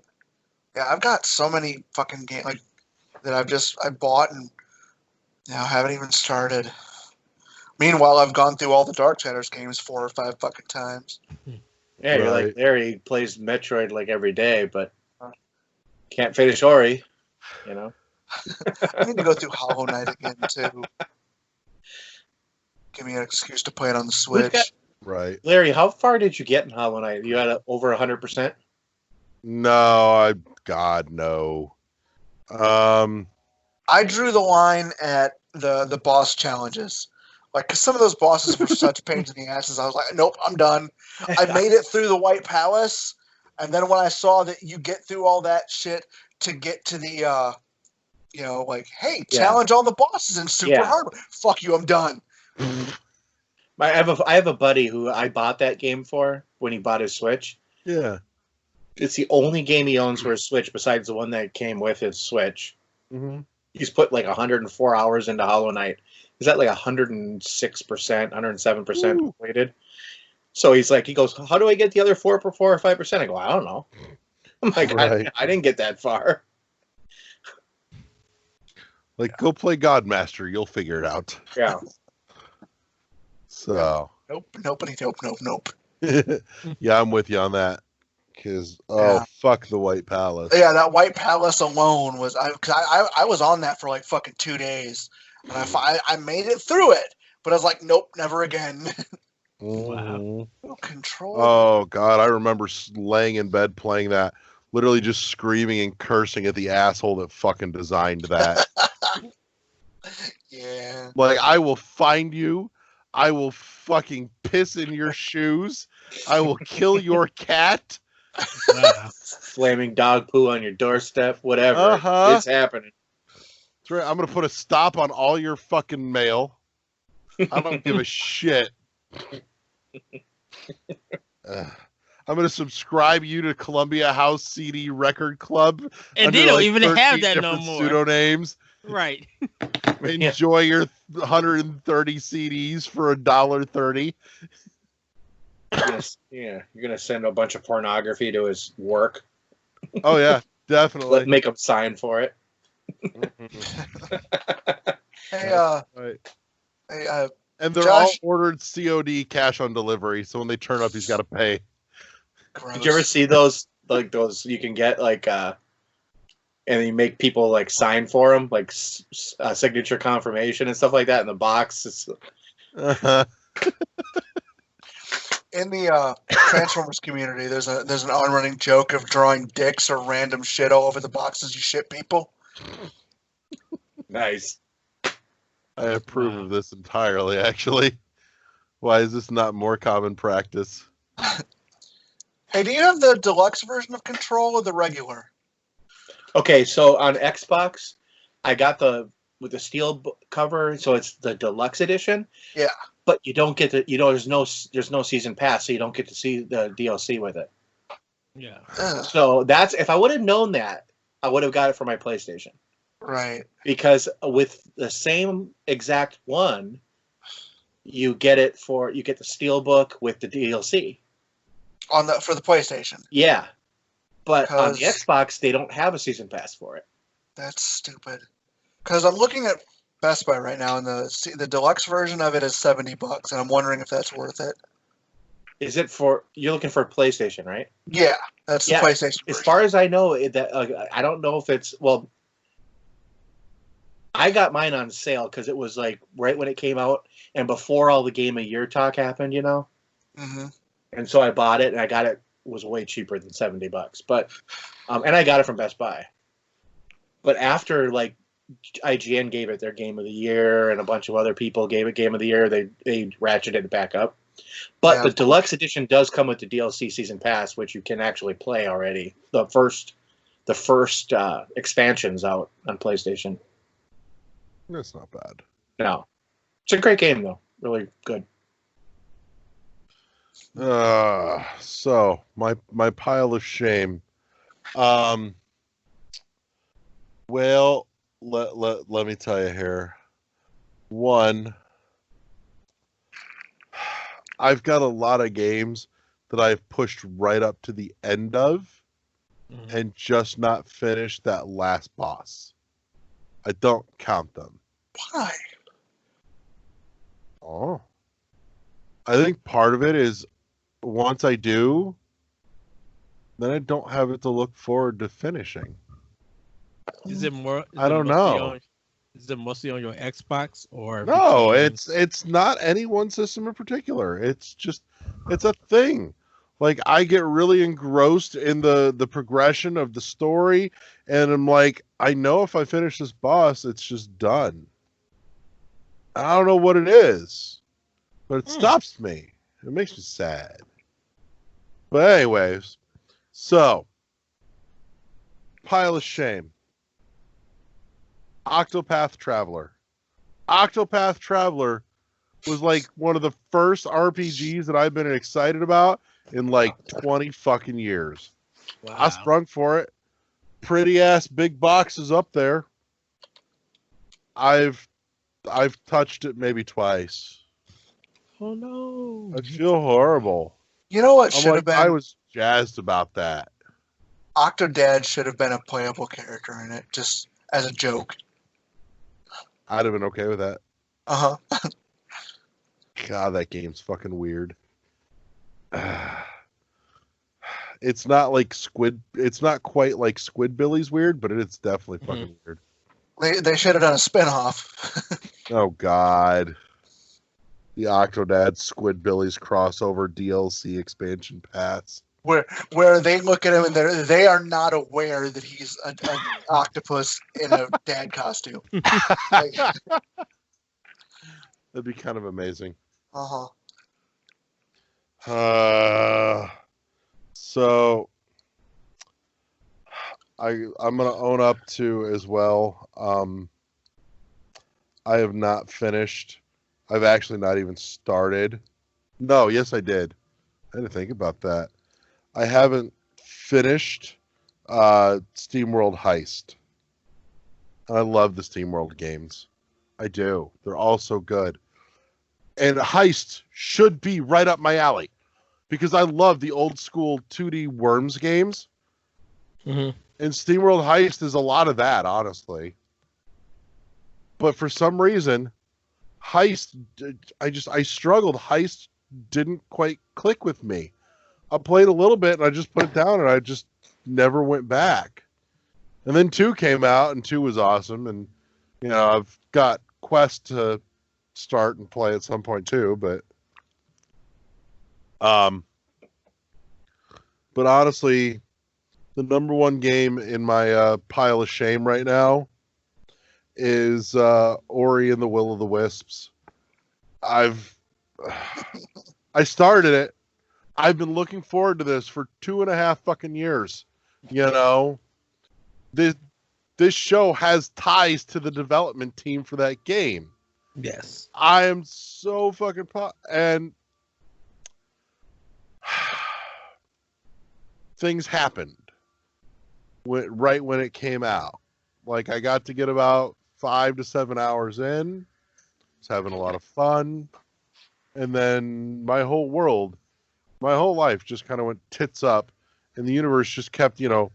Yeah, I've got so many fucking games like that I bought and now haven't even started. Meanwhile, I've gone through all the Darksiders games 4 or 5 fucking times. Yeah, you're like Right. Larry plays Metroid like every day, but can't finish Ori. You know. I need to go through Hollow Knight again too. Give me an excuse to play it on the Switch. got- Right. Larry, how far did you get in Hollow Knight? You had over 100%. No, God, no. I drew the line at the boss challenges. Like, 'cause some of those bosses were such pains in the asses. I was like, nope, I'm done. I made it through the White Palace, and then when I saw that you get through all that shit to get to the, like, hey, Yeah. challenge all the bosses in super Yeah. hard. Fuck you, I'm done. I have a buddy who I bought that game for when he bought his Switch. Yeah. It's the only game he owns for his Switch besides the one that came with his Switch. Mm-hmm. he's put like 104 hours into Hollow Knight. Is that like 106%, 107% completed? So he goes, how do I get the other 4 or 5%? I go, I don't know. I'm like, Right. I didn't get that far. Like, go play Godmaster. You'll figure it out. Yeah. So. Nope. Yeah, I'm with you on that. Because, fuck the White Palace. Yeah, that White Palace alone was... I was on that for like fucking 2 days. And I made it through it. But I was like, nope, never again. Wow. Control. Oh, God. I remember laying in bed playing that. Literally just screaming and cursing at the asshole that fucking designed that. Yeah. Like, I will find you. I will fucking piss in your shoes. I will kill your cat. Wow. Flaming dog poo on your doorstep, whatever. Uh-huh. It's happening. That's right. I'm going to put a stop on all your fucking mail. I don't give a shit. I'm going to subscribe you to Columbia House CD Record Club. And they don't even have that no more. Pseudonames. Right. Enjoy your 130 CDs for $1.30. Yeah, you're gonna send a bunch of pornography to his work. Oh yeah, definitely. Make him sign for it. Hey, Hey, and they're Josh? all ordered COD, cash on delivery. So when they turn up, he's got to pay. gross. Did you ever see those? Like those you can get and you make people like sign for them, like signature confirmation and stuff like that in the box. In the Transformers community, there's an on-running joke of drawing dicks or random shit all over the boxes you ship people. Nice. I approve of this entirely, actually. Why is this not more common practice? Hey, do you have the deluxe version of Control or the regular? Okay, so on Xbox, I got with the steel cover, so it's the deluxe edition. Yeah. But you don't get there's no season pass, so you don't get to see the DLC with it. Yeah. So that's if I would have known that, I would have got it for my PlayStation. Right. Because with the same exact one, you get the Steelbook with the DLC. For the PlayStation. Yeah. But on the Xbox, they don't have a season pass for it. That's stupid. Because I'm looking at Best Buy right now, and the deluxe version of it is $70, and I'm wondering if that's worth it. Is it you're looking for a PlayStation, right? Yeah, that's the PlayStation version. As far as I know, I don't know if it's I got mine on sale because it was like right when it came out and before all the Game of Year talk happened, you know. Mm-hmm. And so I bought it, and I got it. Was way cheaper than $70, but and I got it from Best Buy. But after like IGN gave it their Game of the Year, and a bunch of other people gave it Game of the Year, they ratcheted it back up. But the deluxe edition does come with the DLC season pass, which you can actually play already. The first expansion's out on PlayStation. That's not bad. No, it's a great game though. Really good. So my pile of shame. Well, let me tell you here. One, I've got a lot of games that I've pushed right up to the end of and just not finished that last boss. I don't count them. Why? Oh. I think part of it is once I do, then I don't have it to look forward to finishing. Is it more? I don't know. Is it mostly on your Xbox or? No, it's not any one system in particular. It's a thing. Like I get really engrossed in the progression of the story, and I'm like, I know if I finish this boss, it's just done. I don't know what it is, but it stops me. It makes me sad. But anyways, so pile of shame. Octopath Traveler. Octopath Traveler was like one of the first RPGs that I've been excited about in like 20 fucking years. Wow. I sprung for it. Pretty ass big boxes up there. I've touched it maybe twice. Oh no! I feel horrible. You know what I'm should like, have been? I was jazzed about that. Octodad should have been a playable character in it, just as a joke. I'd have been okay with that. Uh huh. God, that game's fucking weird. It's not like Squid. It's not quite like Squidbillies weird, but it's definitely fucking weird. They should have done a spinoff. Oh God, the Octodad Squidbillies crossover DLC expansion pass. where they look at him and they are not aware that he's an octopus in a dad costume. Like, That'd be kind of amazing. uh-huh. So I'm gonna own up to as well. I have not finished. I've actually not even started. No, yes, I did. I didn't think about that. I haven't finished SteamWorld Heist. I love the SteamWorld games. I do. They're all so good. And Heist should be right up my alley because I love the old school 2D Worms games. Mm-hmm. And SteamWorld Heist is a lot of that, honestly. But for some reason, Heist, I struggled. Heist didn't quite click with me. I played a little bit and I just put it down and I just never went back. And then 2 came out and 2 was awesome. And, you know, I've got Quest to start and play at some point too, but honestly, the number one game in my pile of shame right now is Ori and the Will of the Wisps. I started it. I've been looking forward to this for 2.5 fucking years. You know, this show has ties to the development team for that game. Yes. I am so fucking and things happened right when it came out. Like I got to get about 5 to 7 hours in. I was having a lot of fun. And then my whole life just kind of went tits up and the universe just kept, you know,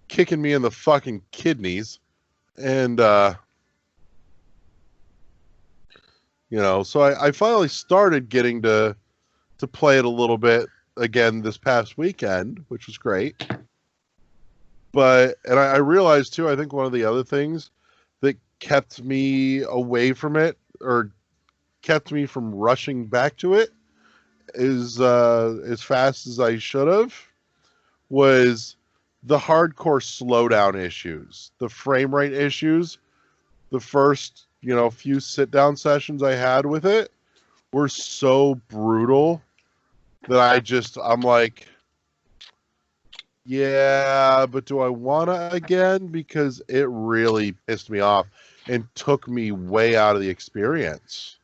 kicking me in the fucking kidneys. And you know, so I finally started getting to play it a little bit again this past weekend, which was great. But, and I realized too, I think one of the other things that kept me away from it or kept me from rushing back to it is as fast as I should have was the hardcore slowdown issues, the frame rate issues. The first, you know, few sit down sessions I had with it were so brutal that I'm like, yeah, but do I want to again? Because it really pissed me off and took me way out of the experience.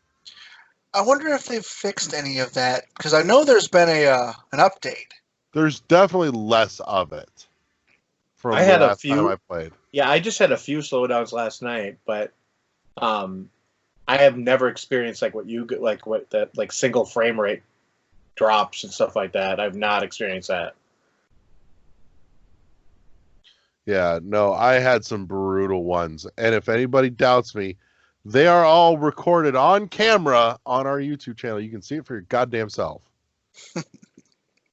I wonder if they've fixed any of that because I know there's been an update. There's definitely less of it from I had the a last few. time I played. Yeah, I just had a few slowdowns last night, but I have never experienced like single frame rate drops and stuff like that. I've not experienced that. Yeah, no, I had some brutal ones. And if anybody doubts me, they are all recorded on camera on our YouTube channel. You can see it for your goddamn self.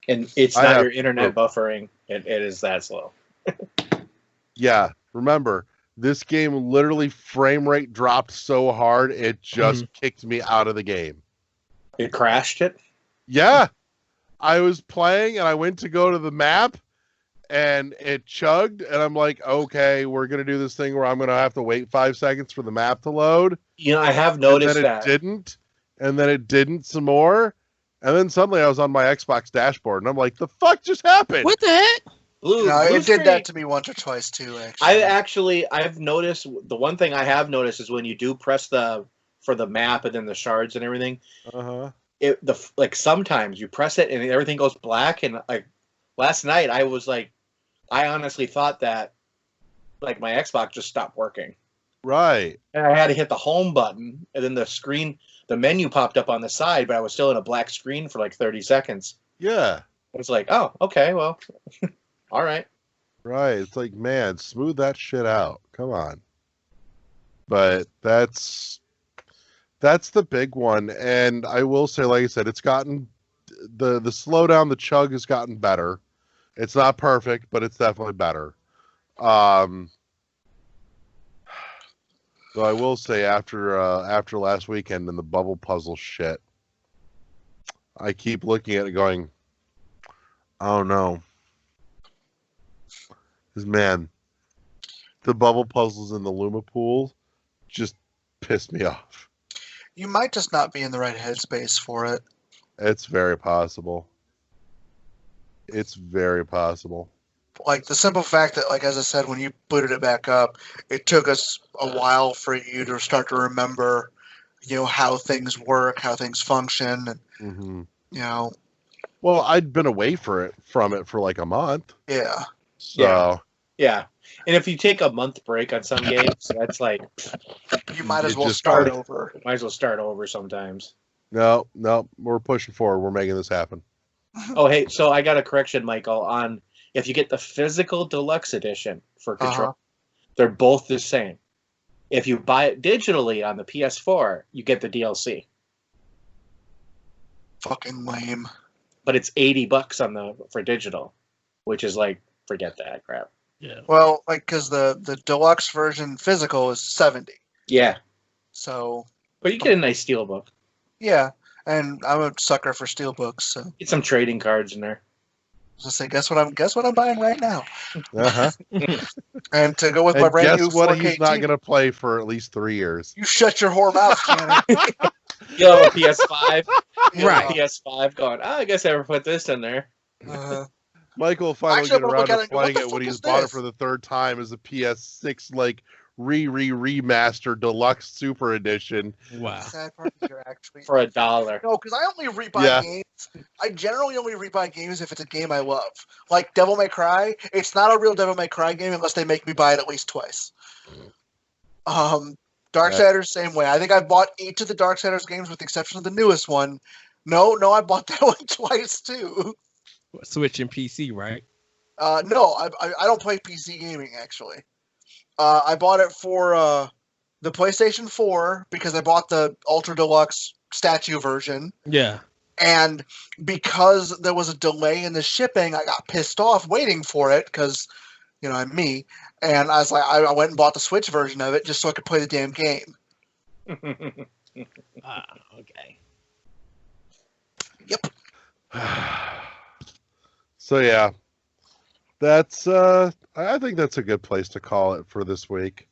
And it's not your internet buffering. It is that slow. Yeah, remember, this game literally frame rate dropped so hard, it just kicked me out of the game. It crashed it? Yeah. I was playing and I went to go to the map and it chugged and I'm like, okay, we're going to do this thing where I'm going to have to wait 5 seconds for the map to load. You know, I have noticed and then that. It didn't. And then it didn't some more. And then suddenly I was on my Xbox dashboard and I'm like, the fuck just happened? What the heck? It did that to me once or twice too, actually. I've noticed, the one thing I have noticed is when you do press for the map and then the shards and everything, sometimes you press it and everything goes black. And like last night I honestly thought that like my Xbox just stopped working. Right. And I had to hit the home button, and then the menu popped up on the side, but I was still in a black screen for like 30 seconds. Yeah. It's like, oh, okay, well, all right. Right. It's like, man, smooth that shit out. Come on. But that's the big one. And I will say, like I said, it's gotten the slowdown, the chug has gotten better. It's not perfect, but it's definitely better. Though I will say after last weekend and the bubble puzzle shit, I keep looking at it going, oh no. Because man, the bubble puzzles in the Luma pool just pissed me off. You might just not be in the right headspace for it. It's very possible. It's very possible. Like the simple fact that, like as I said, when you booted it back up, it took us a while for you to start to remember, how things work, how things function, and Mm-hmm. Well, I'd been away from it for like a month. Yeah. So Yeah. And if you take a month break on some games, that's like you might as well just start start. over. might as well start over sometimes. No, we're pushing forward. We're making this happen. Oh, hey, so I got a correction, Michael, on if you get the physical deluxe edition for Control, they're both the same. If you buy it digitally on the PS4, you get the DLC. Fucking lame. But it's $80 for digital, which is like, forget that crap. Yeah. Well, like, because the deluxe version physical is 70. Yeah. So. But you get a nice steelbook. Yeah, and I'm a sucker for steelbooks, so. Get some trading cards in there. I was gonna say, guess what I'm buying right now. Uh-huh. And to go with And my brand new guess what? 4K He's not TV, going to play for at least 3 years. You shut your whore mouth, Shannon. Yo, PS5. Right. PS5 going, I guess I ever put this in there. Michael finally Actually, get I'm gonna around look at to it and go, what playing the it when fuck he's is bought it this? for the third time as a PS6 like remaster deluxe super edition. Wow. The sad part is you're actually For $1. no, because I only rebuy games. I generally only rebuy games if it's a game I love. Like Devil May Cry, it's not a real Devil May Cry game unless they make me buy it at least twice. Darksiders, same way. I think I've bought each of the Darksiders games with the exception of the newest one. No, I bought that one twice too. Switching PC, right? No, I don't play PC gaming actually. I bought it for the PlayStation 4 because I bought the Ultra Deluxe statue version. Yeah. And because there was a delay in the shipping, I got pissed off waiting for it because, I'm me. And I was like, I went and bought the Switch version of it just so I could play the damn game. Okay. Yep. So yeah, that's I think that's a good place to call it for this week.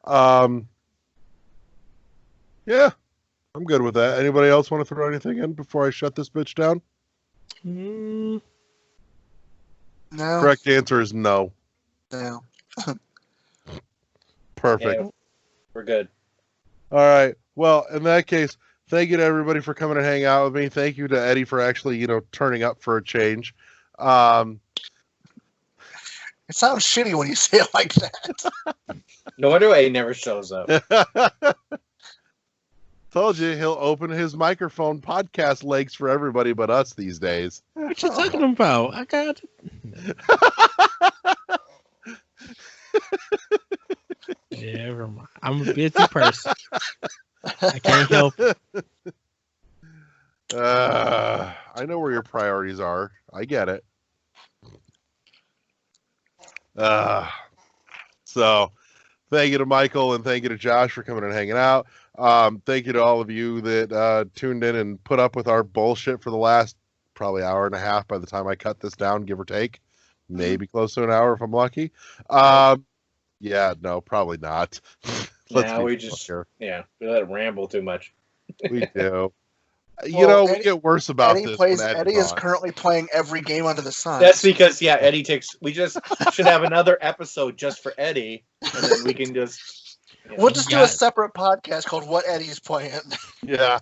Yeah, I'm good with that. Anybody else want to throw anything in before I shut this bitch down? No. Correct answer is no. No. Perfect. Yeah, we're good. All right. Well, in that case, thank you to everybody for coming and hanging out with me. Thank you to Eddie for actually, turning up for a change. It sounds shitty when you say it like that. No wonder why he never shows up. Told you he'll open his microphone podcast legs for everybody but us these days. What you talking about? I got Yeah, never mind. I'm a busy person. I can't help it. I know where your priorities are. I get it. So thank you to Michael and thank you to Josh for coming and hanging out. Thank you to all of you that tuned in and put up with our bullshit for the last probably hour and a half by the time I cut this down, give or take. Maybe close to an hour if I'm lucky. Yeah, no, probably not. We let it ramble too much. We do. Well, we get worse about Eddie this. plays. When Eddie is currently playing every game under the sun. That's because Eddie takes. We just should have another episode just for Eddie, and then we can just. We'll just do a separate podcast called "What Eddie's Playing." Yeah,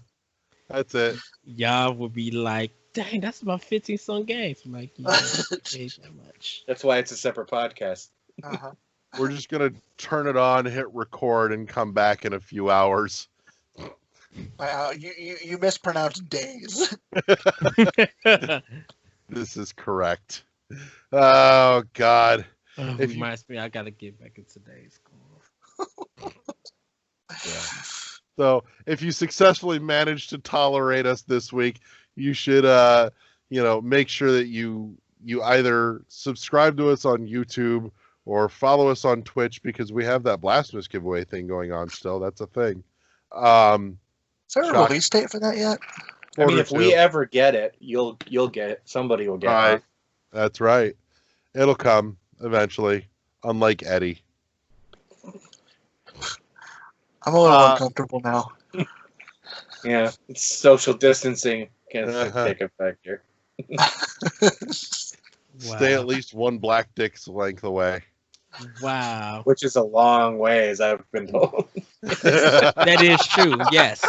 that's it. Y'all would be like, "Dang, that's about 15 some games." I'm like, yeah, that much. That's why it's a separate podcast. Uh-huh. We're just gonna turn it on, hit record, and come back in a few hours. You mispronounced days. This is correct. Oh God. It reminds me, I gotta get back in today's school. Yeah. So if you successfully managed to tolerate us this week, you should make sure that you either subscribe to us on YouTube or follow us on Twitch, because we have that Blasphemous giveaway thing going on still. That's a thing. Is there a release date for that yet? I mean, if we ever get it, you'll get it. Somebody will get it. That's right. It'll come eventually, unlike Eddie. I'm a little uncomfortable now. Yeah, it's social distancing can't take effect here. Stay at least one black dick's length away. Wow. Which is a long ways, I've been told. That is true. Yes.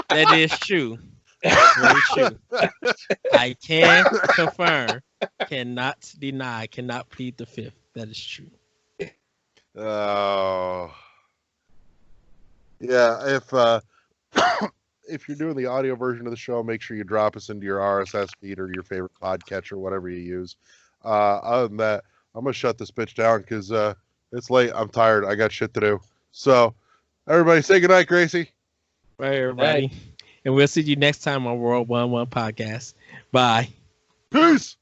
That is true. Very true. I can confirm, cannot deny, cannot plead the fifth. That is true. Oh. Yeah, if you're doing the audio version of the show, make sure you drop us into your RSS feed or your favorite podcatcher, whatever you use. Other than that, I'm going to shut this bitch down because it's late. I'm tired. I got shit to do. So, everybody say goodnight, Gracie. Bye, everybody. And we'll see you next time on World 1-1 Podcast. Bye. Peace.